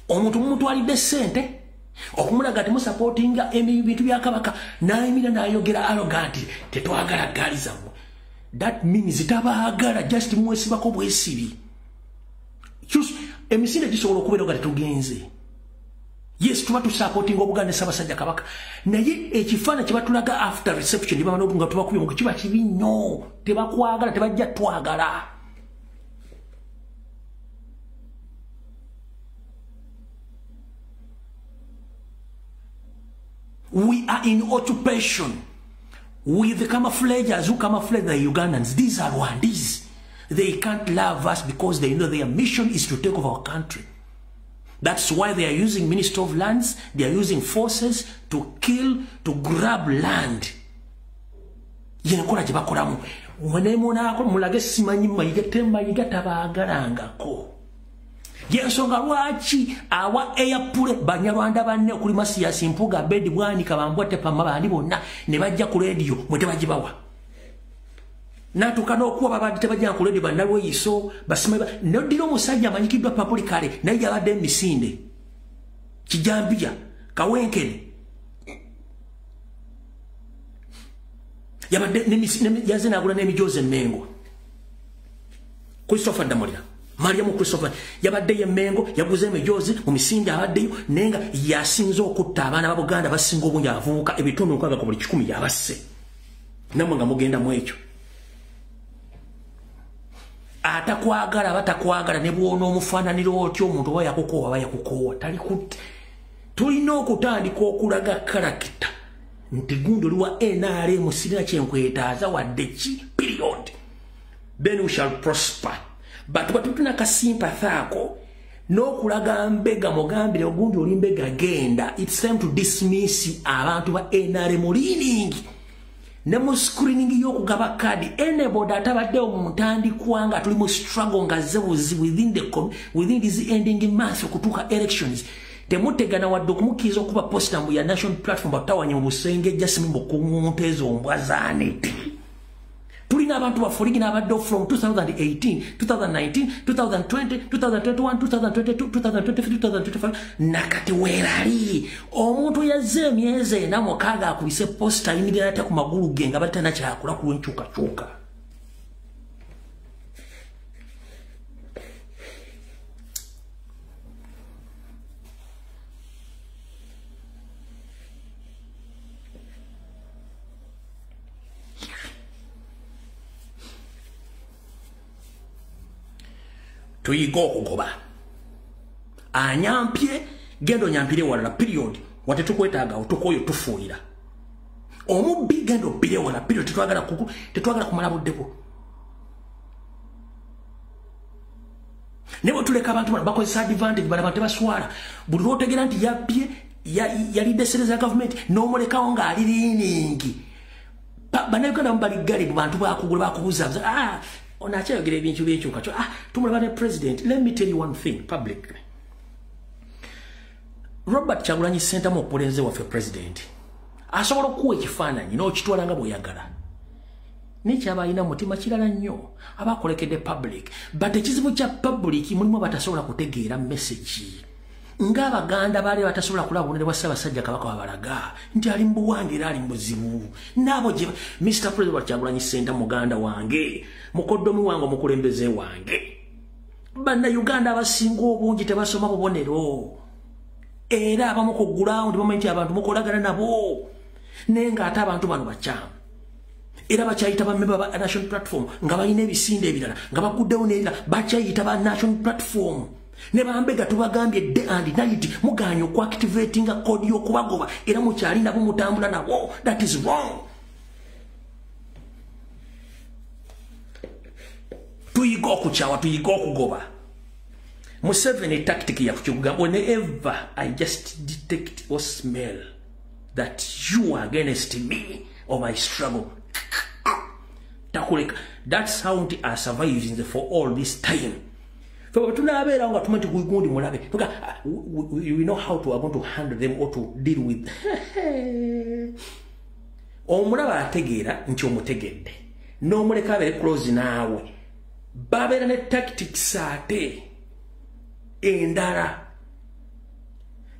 omuntu mumutwalidde ssente okumulaga ati musupportinga ebintu bya kabaka n'ayimira n'ayogera arrogant tetwagala gaali zammwe. That means tabaagala just mwesibako bwesibi. Emisinde gisobola okubeera nga tetugenze. Yes, tuba tusupporting Obuganda Ssaabasajja Kabaka. Naye ekifaana kye batulaga after reception baba nga tubakubye mu kiba kibi nnyo. Tebakwagala, tebajja twagala. We are in occupation with the camouflagers who camouflage the Ugandans. These are Rwandese. They can't love us because they know their mission is to take over our country. That's why they are using Ministry of Lands. They are using forces to kill, to grab land. Yenekola gye bakolamu. Mweneemunaako mulage simanyi mayiga tabaagalangako. Yensonga lwaki awa airpule Banyarwanda banne okuli Masias Mpuga Bedi Bwanika Bambwate Pamma bandi bonna ne bajja ku radio mwe tebagibawa. Natukana okuwa babadde tebajja ku radio bannalwe yiso basima noddira omusajja amanyikiddwa Papulikale naye yabadde emisinde Kijambija Kawenkene yabadde yaze n'agula n'emijozi emmengo Christopher Damolira Mariamu Christopher yabadde yemengo yaguze emijozi mu misinde abaddeyo nenga yasinze okutta abaana ba Buganda basinga obungi avuuka ebitundu nkaga ku buli 100 yabasse namwe nga mugenda mu ekyo atakwagala batakwagala ne bwona omufaananiro otyo omuntu oba yakukoowa tali kutte tulina okutandika okulaga karakita nti gundo liwa NRM sirina kyenkwetaaza wadde ki period then we shall prosper. But batutuna kasimpathaako n'okulaga mbega mugambire ogundi oli mbega genda. It's time to dismiss abantu ba NRM leaning ne mu screening y'okugaba kadi enable atabaddewo mu ntandikwa nga tuli mu struggle nga zebuzi within this ending month okutuuka elections. Temutegana wadde okumukkiriza okuba posta mu ya national platform batawanye mu busenge jasimi mukunteezo ombwa zaaneti. Tulina abantu bafulingi n'abadde from 2018, 2019, 2020, 2021, 2022, 2023, 2025 nakati weerali omuntu yazze emyezi 4 akubise posta yimirira ate ku magulu ge nga batana kyakula ku lwenkyukakyuka. Tuyiga okugoba anyampye gendo nyampire wala period wate tukwetaaga otukoyo tufuulira omubbi gendo bire wala period tetwagala kumala buddeko nebo tuleka abantu bakozesa advantage bala abantu baswala buli lwotegera nti yabbye yali desereza government n'omulekawo nga ali liiningi bannayuganda mubali gali bantu bakugula bakubuza ona achayogera ebintu byekyuka kyo tumulaba ne president. Let me tell you one thing publicly. Robert Kyagulanyi Center mu opulenze waffe president asobola okuwa ekifaananyi n'okitwala nga bw'oyagala nekyabalina mutima kirala nnyo abakolekedde public but ekizibu kya public mulimu batasobola kutegeera message ng'Abaganda baali batasobola kulaba obunene bwa Ssaabasajja Kabaka wabalaga nti ali mu buwange era ali mu buzibu n'abo gye Mr. President Kyagulanyi Center muganda wange mukoddomi wange omukulembeze wange bannayuganda abasinga obungi tebasoma bubonero era abamu ku ground bamanyi nti abantu mukolagana nabo naye ng'ate abantu bano bakyamu era bakyayita bammemba ba national platform nga balina ebisinde ebirala nga baguddewo n'ebirala bakyayita ba national platform ne bambega tubagambye day and night muganye okuactivatinga kodi y'okubagoba era mukyali nabo mutambula nabo. That is wrong. Tuyiga okukyawa tuyiga okugoba. Museveni tactic yakukigamba whenever I just detect or smell that you are against me or my struggle takuleka. That's how I survived for all this time. So tunabeera nga tumanti gundi mulabe we know how to are going to handle them or to deal with. Omulaba ategeera nti omutegedde n'omuleka abeere close naawe babeera ne tactics ate endala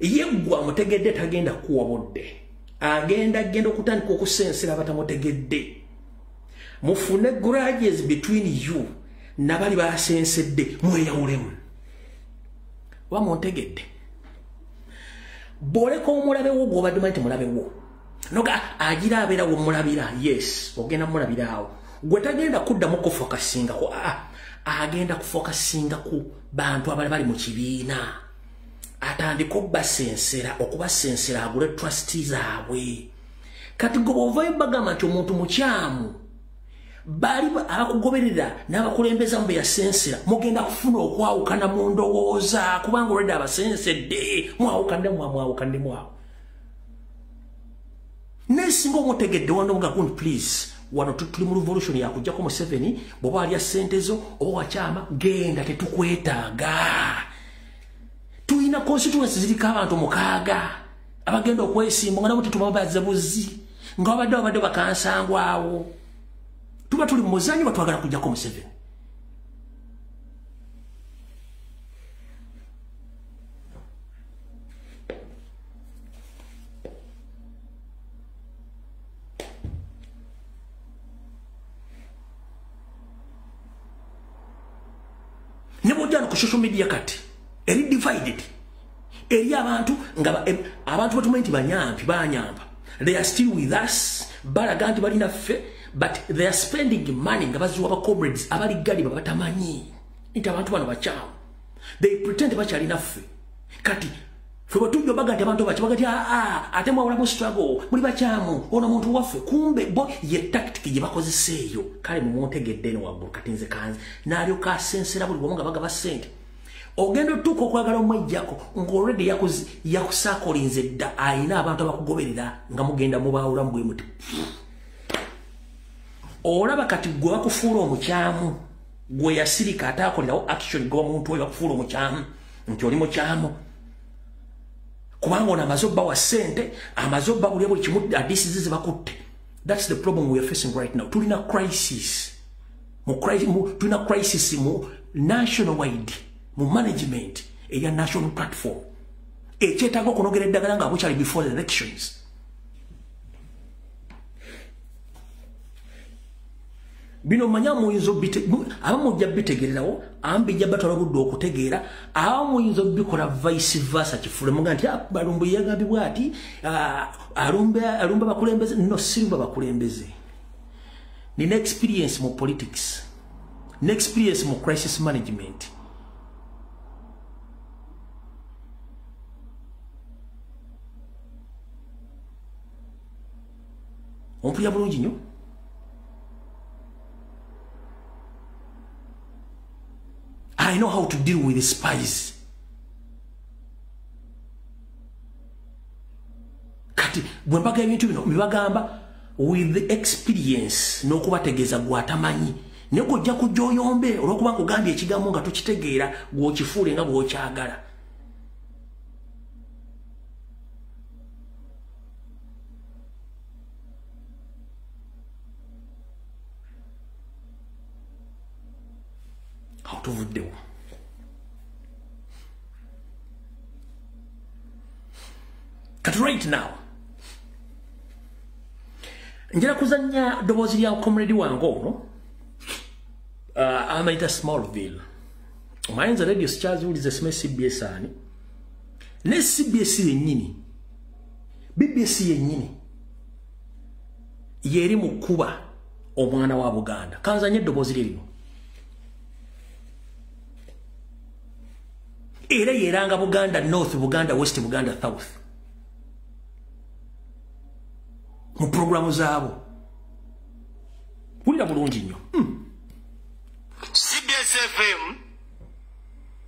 yeggwa mutegedde tagenda kuwabudde agenda okutandika okusensera abatamutegedde mufune grudges between you nabali basensedde mweyawulemu wamuntegedde boleka omulabe wo gwobadde manti mulabe wo noga agira abeerawo mulabira yes ogenda mulabiraawo gwe tagenda kuddamu kufokasinga ko agenda kufokasinga ku bantu abali bali mu kibiina atandika okubasensera agule trustees abwe kati gwe ovayo bagamba nti omuntu mukyamu bali abakugoberera n'abakulembeza mu beyasensera mugenda kufuna okwawukana mu ndowooza kubanga olwedde abasensedde mwawukannemu awo nesinga omutegedde wano mugagundi please wano tuli mu revolution yakujjako mu 7 bwoba alya ssente zo oba wakyama genda tetukwetaaga tulina constituency ziriko abantu 6 abagenda okwesimba nga nabo tetubabaza buzi nga babadde bakansangwawo tuba tuli muzanyi batwagala kujjako mu 7 nebojjana ku social media kati eri divided eri abantu nga abantu batumanyi nti banyamba they are still with us balaga nti balina ffe but they are spending money nga baziwa ba comrades abali gali babatamanyi nti abantu bano bakyamu they pretend bakyalina ffe kati ffe bwetujja baga nti abantu bakibagati ate mwawulamu struggle muli bakyamu ono muntu waffe kumbe bo ye tactic gye bakozeseeyo kale mumuntegedde eno waggulu kati nze kanze n'alyoka asensera buli bwamu nga bagaba ssente ogenda otuuka okwagala omwejjako ng'olwedde yakusaakolinze dda ayina abantu abakugoberera nga mugenda mubaawulamu bwe muti olaba kati gwe bakufuula omukyamu gwe yasirika ataakolerawo action gwe omuntu oyo bakufuula omukyamu nti oli mukyamu kubanga ono amaze obbawa ssente amaze obbawulya buli kimu adisize ze bakutte that's the problem we are facing right now tulina crisis mu national wide mu management eya national platform ekyetaaga okunogera eddagala nga bukyali before the elections bino manya muyinza abamujja bitegererawo ambijja batwala budde okutegeera abamuyinza bikola vice versa kifule muga nti balumbu yagambibwa ati alumba bakulembeze no silumba bakulembeze nina experience mu politics nina experience mu crisis management ompulira bulungi nnyo I know how to deal with the spies. Kati bwembaga ebintu bino bibagamba with the experience n'okubategeeza gwatamanyi nekojja kujja oyombe olw'okuba nkugambye ekigambo nga tokitegeera gw'okifuule nga bw'okyagala. Tuvuddewo kati right now njira kuzanya ddoboozi lya comrade wange ono amayita Smallville omanyi radio sikyaziwuliza sime CBS ani ne CBS yennyini BBC yennyini yeri mu kuba omwana wa Buganda kanzanye eddoboozi lye lino era yeranga Buganda North, Buganda West, Buganda South. Mu programu zaabo. Ulira bulungi nnyo. CBS FM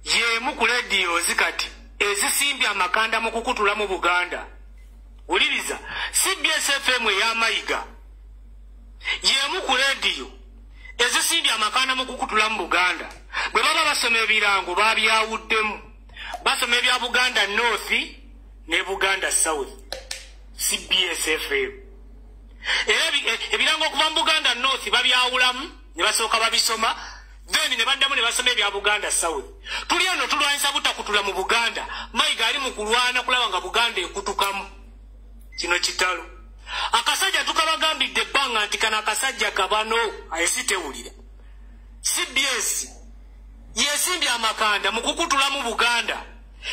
ye mu ku radio zikati ezisimbya amakanda mu kukutula mu Buganda. Uliriza CBS FM ya mayiga ye mu ku radio ezisimbya amakanda mu kukutula mu Buganda. Bwe baba basoma ebirango babyawuddemu. Basoma ebya Buganda North ne Buganda South. CBS FM. Ebirango okuva mu Buganda North babyawulamu ne basooka babisoma then ne baddamu ne basoma ebya Buganda South. Tuli eno tulwanyisa butakutula mu Buganda. Mayiga ali mu kulwana kulaba nga Buganda ekutukamu. Kino kitalo. Akasajja tukabagambidde ebbanga nti kana akasajja kabano ayesitewulira. CBS yesimbye amakanda mu kukutula mu Buganda.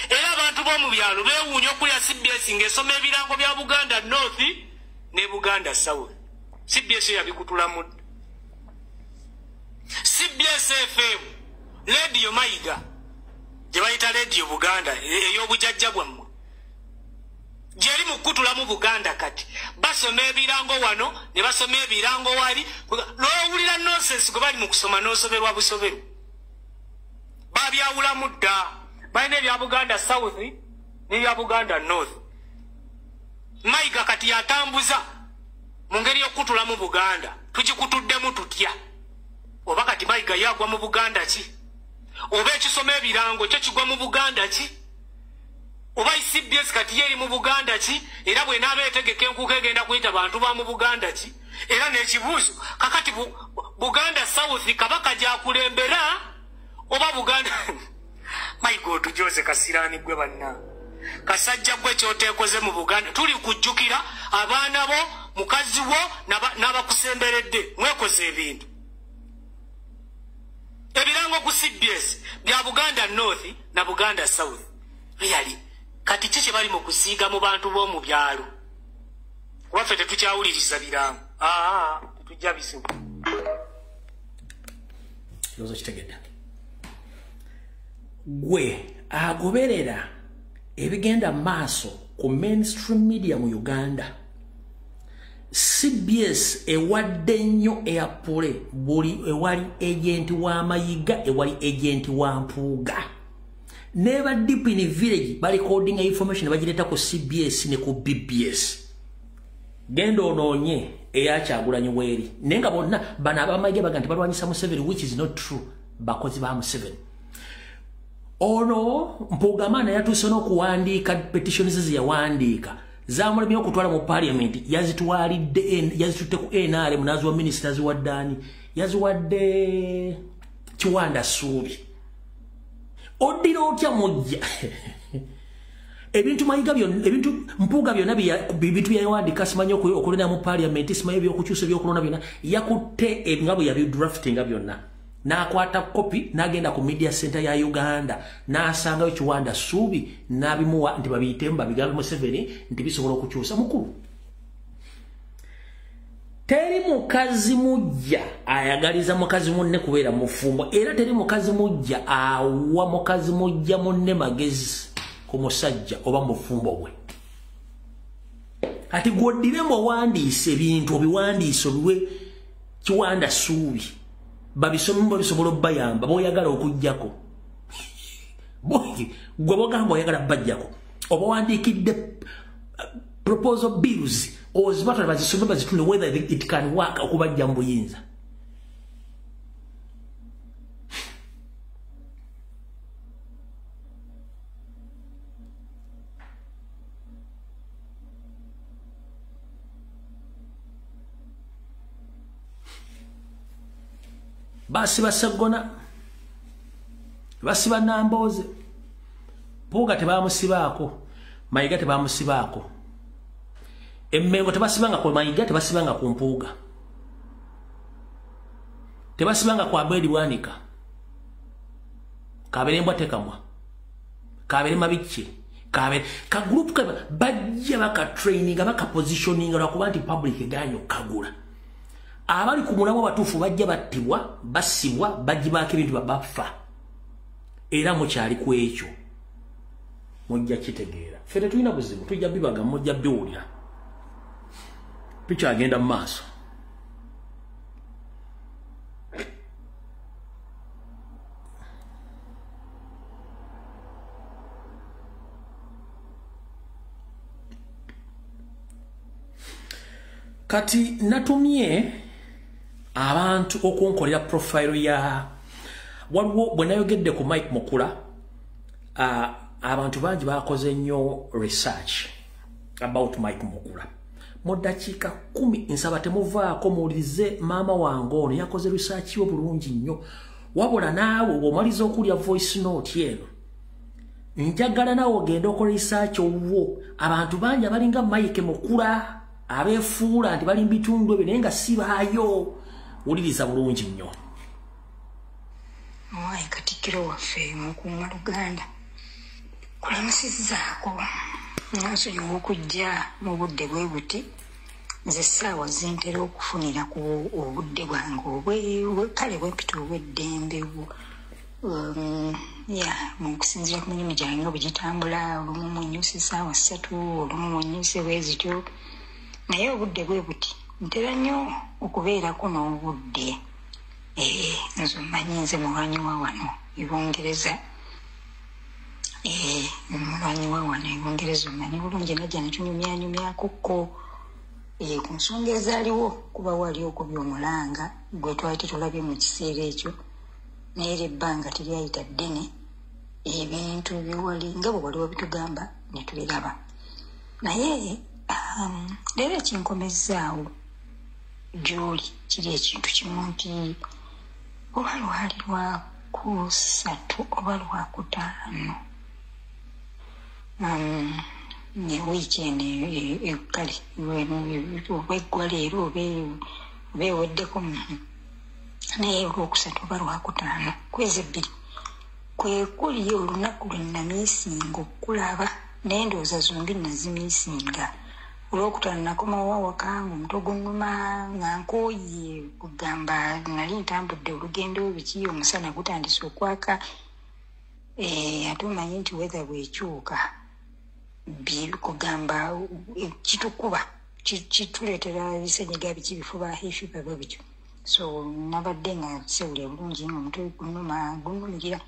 Era abantu b'omu byalo beewuunya okulya CBS ng'esoma ebirango bya Buganda North ne Buganda South. CBS yabikutula mu CBS FM Radio Mayiga gye bayita Radio Buganda ey'obujjajja bwammwe gyeri mu kukutula mu Buganda kati basoma ebirango wano ne basoma ebirango wali n'owulira nonsense gwe bali mu kusoma n'osoberwa busoberu babyawulamu dda balina ebya Buganda South n'ebya Buganda North. Mayiga kati yatambuza mu ngeri y'okukutula mu Buganda tugikutuddemu tutya oba kati Mayiga yagwa mu Buganda ki oba ekisoma ebirango kyo kigwa mu Buganda ki oba CBS kati yeri mu Buganda ki era bwe naaba etegeka enkuko egenda kuyita bantu ba mu Buganda ki era n'ekibuuzo kakati Buganda South kabaka gyakulembera oba Buganda Mayiga otujoze kasiraani gwe banna kasajja gwe kyoteekoze mu Buganda tuli kujjukira abaana bo mukazi wo n'abakusemberedde mwekoze ebintu ebirango ku CBS bya Buganda North na Buganda South really kati kiki bali mu kusiiga mu bantu b'omu byalo waffe tetukyawuliriza birango tujja bisimu kirozo kitegedde gwe agoberera ebigenda maaso ku mainstream media mu Uganda. CBS ewadde nnyo eyapule buli ewali agenti wa Mayiga ewali agenti wa Mpuuga. Neba deep in village bali coding information bagireta ku CBS ne ku BBS. Gendo ononye eyakyagulanye weri. Nenga bonna bana abamayiga baganti balwanyisa Museveni which is not true bakozi ba Museveni. Ono Mpuuga mana yatuse n'okuwandiika petitions ze yawandiika. Zamulabye okutwala mu parliament yazitutte ku NRM nazo ministers wa Dani yaziwadde Kiwanda Suubi odira otya mujja ebintu Mayiga byonna ebintu Mpuuga byonna bibitu yawandiika simanyi okulina mu parliament simanyi by'okukyusa by'okulona byonna yakutte ngabo yabidraftinga byonna n'akwata kopi n'agenda ku media center ya Uganda n'asangayo Kiwanda Suubi n'abimuwa nti babiyitemu babigambe Museveni nti bisobola okukyusa mukulu. Teri mukazi mujja ayagaliza mukazi munne kubeera mufumbo era teri mukazi mujja awa mukazi mujja munne magezi ku musajja oba mufumbo we. Ati gwoddire mbo wandiise ebintu obiwandiise obiwe Kiwanda Suubi babisomo bisobola bayamba boyagala okujjako boyi gwe bogamba oyagala bajjako oba wandikidde proposal bills ozibatola bazisome bazitune whether it can work okubajja mu buyinza. Basi basagona basiba Namboze Mpuuga tebamusibaako Mayiga tebamusibaako Emmengo tebasibanga ku Mayiga tebasibanga ku Mpuuga tebasibanga ku Abedi Bwanika Kabere mbwa tekamwa Kabere Mabiki Kabere ka group ka bajja baka training baka positioning lwakuba nti public ganyo kagula abali ku mulamwa batuufu bajja battibwa basibwa bajibaako ebintu babafa era mukyali ku ekyo mujja kitegeera ffe tetulina buzibu tujja bibaga mujja biwulira bikyagenda mu maaso. Kati natumye abantu okunkolera profile ya waliwo bwe nayogedde ku Mike Mukula abantu bangi bakoze nnyo research about Mike Mukula mu dakiika 10 nsaba temuvaako muwulirize maama wange ono yakoze research yo bulungi nnyo wabula naawe bw'omaliza okulya voice note eno njagala naawe ogenda okola research owwo abantu bangi abalinga Mike Mukula abeefuula nti bali mu bitundu ebyo naye nga si baayo wuliriza bulungi nnyo. Owaye Katikkiro waffe Mukuuma Luganda kulamusizzaako nasonyiwa okujja mu budde bwe buti nze essaawa zintera okufunira ku obudde bwange kale bwempita obw'eddembe mu kusinziira ku mirimu gyange nga bwe gitambula olumu mwenyusa essaawa 3 olumu mwenyusa bwe zityo naye obudde bwe buti ntera nnyo okubeerako n'obudde nze mmanyi nze mulwanyi wa wano ebungereza mulwanyi wa wano ebungereza omanyi bulungi najja netunyumyanyumyako ku nsonga ezaaliwo kuba wali okubya omulanga gwe twali tetulabye mu kiseera ekyo naye era ebbanga teryayita ddene ebintu biwali nga bwe waliwo bitugamba ne tubiraba naye leero ekinkomezzaawo gy'oli kiri ekintu kimu nti oba lwali lwakusatu oba lwakutaano wiiki eno kale obeggwa leero oba eweddeko naye olwokusatu oba lwakutaano kwezi 2 kwe kuli olunaku lwe namiisinga okulaba naye ndowooza zombi nazimiisinga olwokutaano nakomawo awaka ng'omutwe gunnuma nga nkooye kugamba nali ntambudde olugendo biki omusana gutandise okwaka ate omanyi nti weather bwekyuka kugamba kitukuba kituleetera ebisenyiga biki bifuba efiba bwe bityo so nabadde nga sewulya bulungi ng'omutwe gunnumira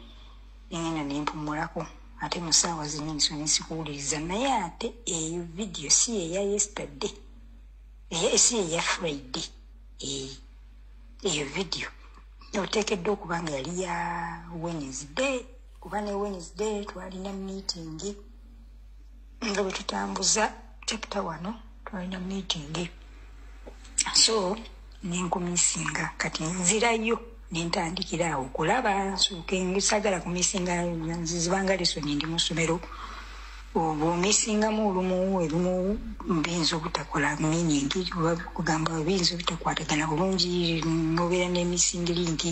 nengenda nempumulako ate mu ssaawa zinyingi so nesikuwuliriza naye ate eyo vidiyo si eya yesterday si eya Friday eyo vidiyo oteekeddwa okuba nga yali ya Wednesday kuba ne Wednesday twalina meeting nga bwe tutambuza chapter 1 twalina meeting so nenkumisinga kati nzirayo nentandikira awo okulaba nsooke ngisagala kumisinga nzizibanga lesoni ndi mu ssomero bw'omisingamu olumu biyinza obutakola miningi oba kugamba biyinza obutakwatagana bulungi nobeera n'emisingiri nti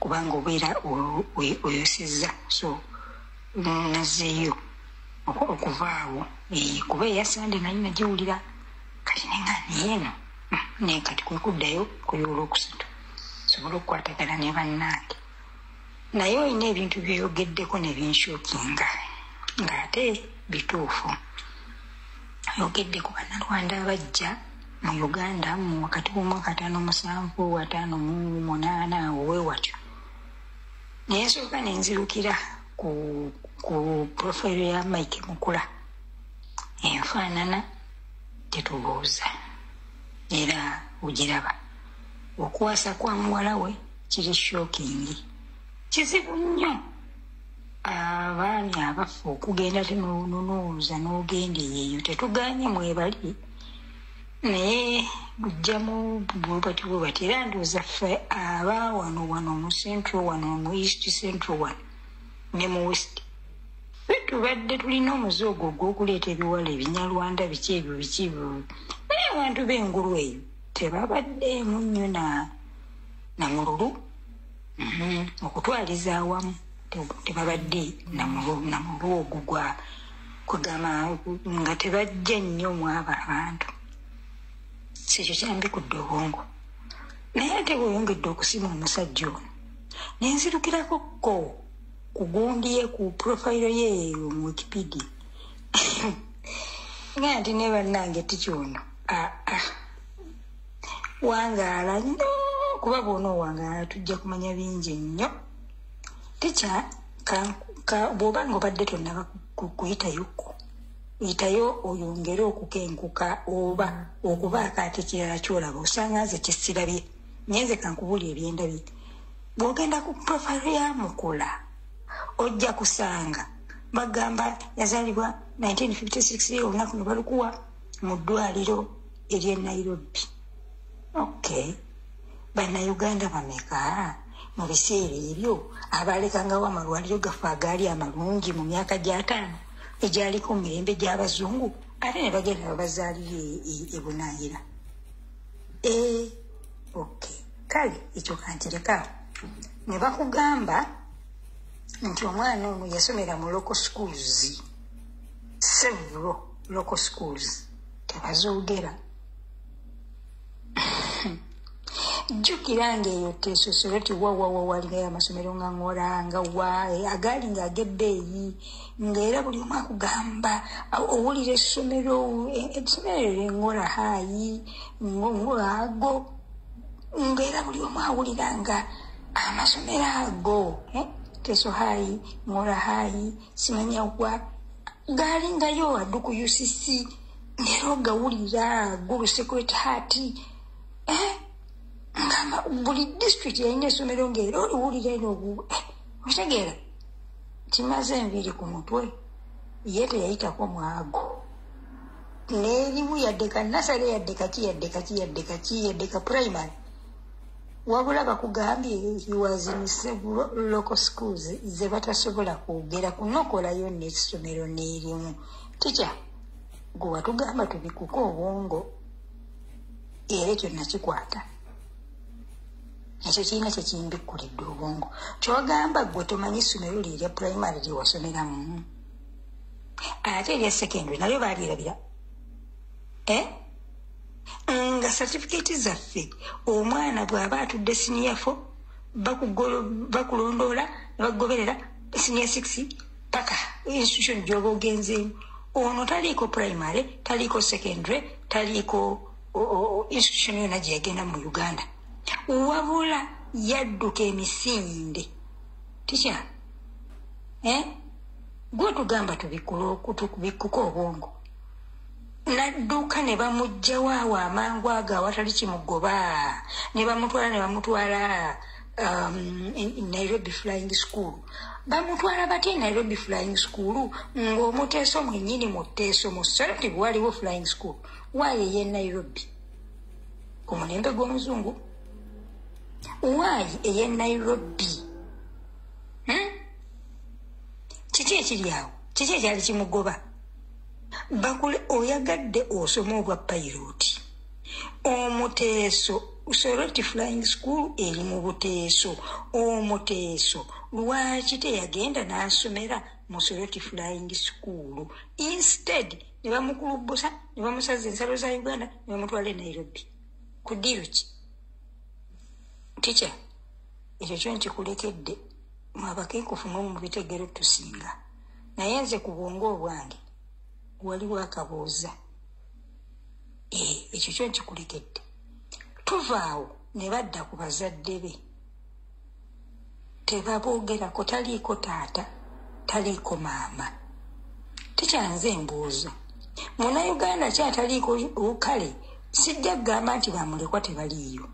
kubanga obeera oyosezza so nazeeyo okuva awo kuba eya Sande naye nagiwulira kati nenga niyeeno naye kati kwe kuddayo kuyolwokusatu sobola okukwatagana ne bannange naye olina ebintu byeyogeddeko ne binshokinga ng'ate bituufu ayogedde ku bannalwanda abajja mu Uganda mu wakati w'omwaka 57 58 owe watyo naye nsooka nenzirukira ku profile ya Mike Mukula enfaanana tetubuuza era ogiraba okuwasa kwa muwala we kiri shocking kizibu nnyo abaami abafu okugenda tenonooza n'ogenda eyo tetuganye mwebali naye bujjamu bwebati bwebati era ndooza ffe aba wano mu central wano mu east central wano ne mu west tubadde tulina omuzoogo ogw'okuleeta ebiwala ebinyalwanda biki ebyo naye abantu b'engulu eyo tebabaddeemu nnyo na mululu okutwaliza awamu tebabadde namululu ogwo gwa kugamba nga tebajja nnyo mwabo abantu sikyo kyambikudde obwongo naye ate bweyongedde okusima omusajja ono nenzirukirako kugundiye ku profile ye mu Wikipedia nga nti ne bannange tikyono wangaala nnyo kuba bwona owangaala tujja kumanya bingi nnyo tikya bw'oba nga obadde tonnaba kuyitayoko yitayo oyongere okukenkuka oba okubaako ate kirala kyolaba osanga nze kyesirabye naye nze kankubuli ebyendabye bw'ogenda ku profile ya Mukula ojja kusanga bagamba yazaalibwa 1956 olunaku ne balukuwa mu ddwaliro ery'e Nairobi. Okay, bannayuganda bameka mu biseera ebyo abalekangawo amalwaliro gaffe agaali amalungi mu myaka gya 5 egyaliko mu mirembe gy'abazungu ate ne bagenda babazaalira ebunaayira. Okay, kale ekyo kanterekawo. Ne bakugamba nti omwana ono yasomera mu local schools, several local schools, tebazoogera. Jjukira ng'eyo Teeso wawawa walingayo amasomero nga Ngora nga agaali ng'ag'ebbeeyi ng'era buli omu akugamba owulira essomero Ngora High ago ng'era buli omu awulira nga amasomero ago Teeso High, Ngora High, simanya wa gaalingayo addu ku UCC ng'era ogawulira Gulu Secret Heart buli district yalina essomero ng'era oliwulira eno otegeera kimaze enviiri ku mutwe ye teyayitako mwago n'erimu yadde ka nasale yadde ka primary wabula bakugambye he was in several local schools ze batasobola kwogera kunokolayo n'essomero n'erimu tica gwe watugamba tubikuka obwongo era ekyo nakikwata ekyo kirina kyekimbikkulidde obwongo kyogamba gwe tomanyi essomero lirya primary lyewasomeramu ate erya secondary nalyo baalirabira nga certificate zaffe omwana bw'aba atudde senior 4 bakulondoola ne bagoberera senior 6 paka institution gy'oba ogenzeemu ono taliiko primary taliiko secondary taliiko institution yonna gye yagenda mu Uganda wabula yadduka emisinde tisha gwe tugamba tubikuka obwongo nadduka ne bamugjawo awo amangu ago awatali kimugoba ne bamutwala Nairobi Flying School bamutwala batya Nairobi Flying School ng'omuteeso mwennyini mu Teeso mu Soroti waliwo Flying School waayo ye Nairobi ku mulembe gw'omuzungu waayi eye Nairobi kiki ekiri awo kiki ekyali kimugoba bakule oyagadde osoma obwa piloti omuteeso Soroti Flying School eri mu Buteeso omuteeso lwaki teyagenda n'asomera mu Soroti Flying School instead ne bamukulubusa ne bamusaza ensalo za Uganda ne bamutwala e Nairobi ku ddiiro ki Teacher, ekyo kyo nkikulekedde mwabakenkufu mu bitegero tusinga naye nze ku bwongo obwange waliwo akabuuza ekyo kyo nkikulekedde tuvaawo ne badda ku bazadde be tebaboogerako taliiko taata taliiko maama tikyanze mbuuzo Munnayuganda kyataliiko kale sijja kugamba nti bamulekwa tebaliiyo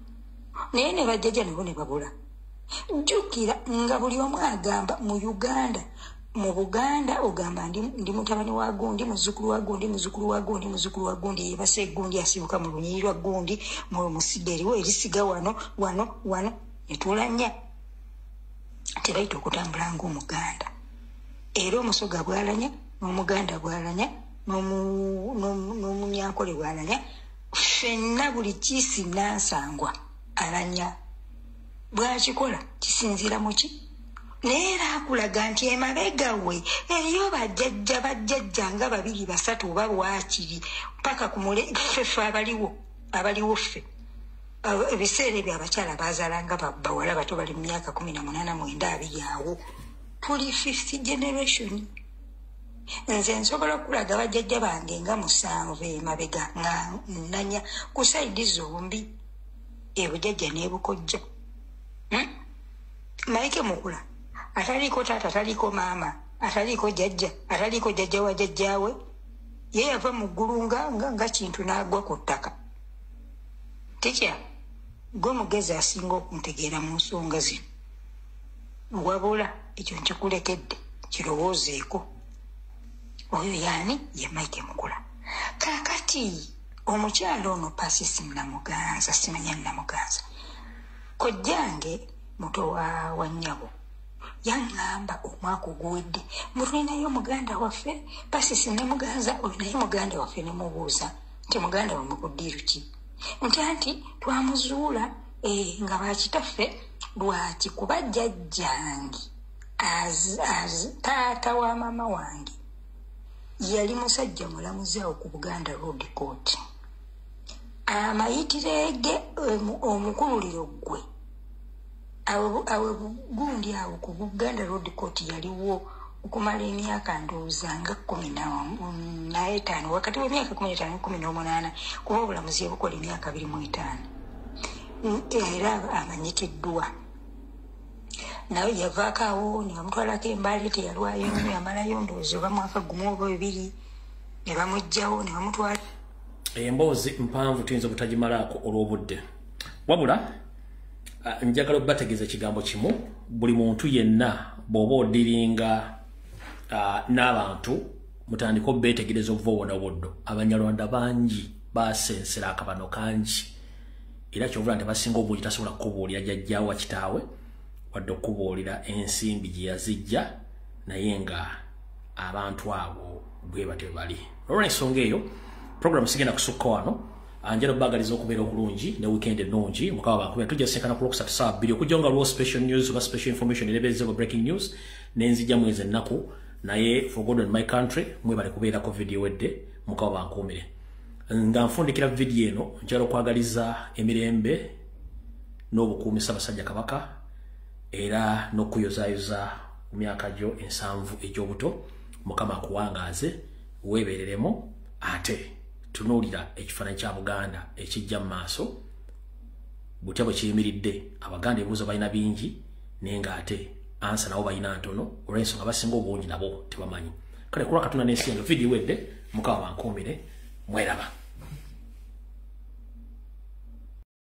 naye ne bajjaja nabo ne babula jjukira nga buli omu agamba mu Uganda mu Buganda ogamba ndi mutabani wa gundi muzzukulu wa gundi yebase gundi asibuka mu lunyiri lwa gundi mu musiga eriwo erisiga wano netulanya tebayita okutambula ng'Omuganda era omusoga bwalanya n'Omuganda bwalanya n'Omunyankole bwalanya ffenna buli kisinnansangwa alanya bwakikola kisinziira mu ki naye era akulaga nti emabega we eriyo bajjajja nga 2 3 oba bwakiri paka ku ffeffe abaliwo ffe ebiseera ebyo abakyala baazaalanga bawala bato bali mu myaka 18 9 awo tuli 5th generation nze nsobola okulaga bajjajja bange nga 7 emabega nga nanya ku saidi zombi ebujjajja n'ebukojja Maike Mukula ataliiko taata ataliiko maama ataliiko jjajja ataliiko jjajja wa jjajjaawe ye yava mu ggulu nga kintu n'agwa ku ttaka tekya gwe mugezi asinga okuntegeera mu nsonga zino wabula ekyo nkikulekedde kirowoozeeko oyo yaani ye Maike Mukula kaakati omukyalo ono Paasi Namuganza simanya Namuganza kojjange muto wa nnyabo yaŋŋamba omwaka oguwedde mulinayo muganda waffe Pasisi ne muganza olinayo muganda waffe ne mubuuza nti muganda wamwe ku ddiiru ki nti twamuzuula nga bakitaffe lwaki kuba jjajjange taata wa mama wange yali musajja mulamuzi awo ku Buganda Road Court amayitirege omukululiro gwe awe gundi awo ku Buganda Road Court yaliwo okumala emyaka ndowooza nga 15 wakati w'emyaka 15 18 kuba obulamuzi yabukola emyaka 25 era amanyikiddwa nawe yavaako awo ne bamutwalako embaale teyalwayo nnyo yamalayo ndowooza oba mwaka gumu oba ebiri ne bamuggyawo ne bamutwala emboozi mpanvu tuyinza obutagimalaako olw'obudde wabula njagala obategeeza ekigambo kimu buli muntu yenna bw'oba odiringa n'abantu mutandika obeetegereza obuva obwona obuddo abanyarwanda bangi basensera akabano kangi era kyovula nti basinga obungi tasobola kukubuulira jjajjaawo wakitaawe wadde okubuulira ensimbi gye yazijja naye nga abantu abo bwe batyo bali olw'ensonga eyo programu sigenda kusukka wano anjalo bagaliza okubeera okulungi ne weekend ennungi mukaba bankubira tujja senkana ku Lwokusatu saa 2 okujja nga lwo special news oba special information elebeza oba breaking news nenzija mwezi ennaku naye for God and my country mwebale kubeerako video wedde mukaba bankumire nga nfundikira video eno njalo okwagaliza emirembe n'obukuumi Ssaabasajja Kabaka era n'okuyozaayoza mu myaka gyo 7 egy'obuto mukama akuwangaaze weebereremu ate tunuulira ekifaananyi kya Buganda ekijja mu maaso butya bwe kiyimiridde Abaganda ebibuuzo balina bingi naye ng'ate ansa nabo balina ntono olw'ensonga basinga obungi nabo tebamanyi kale kulwa Katonda n'ensi eno video wedde mukama bankuumire mweraba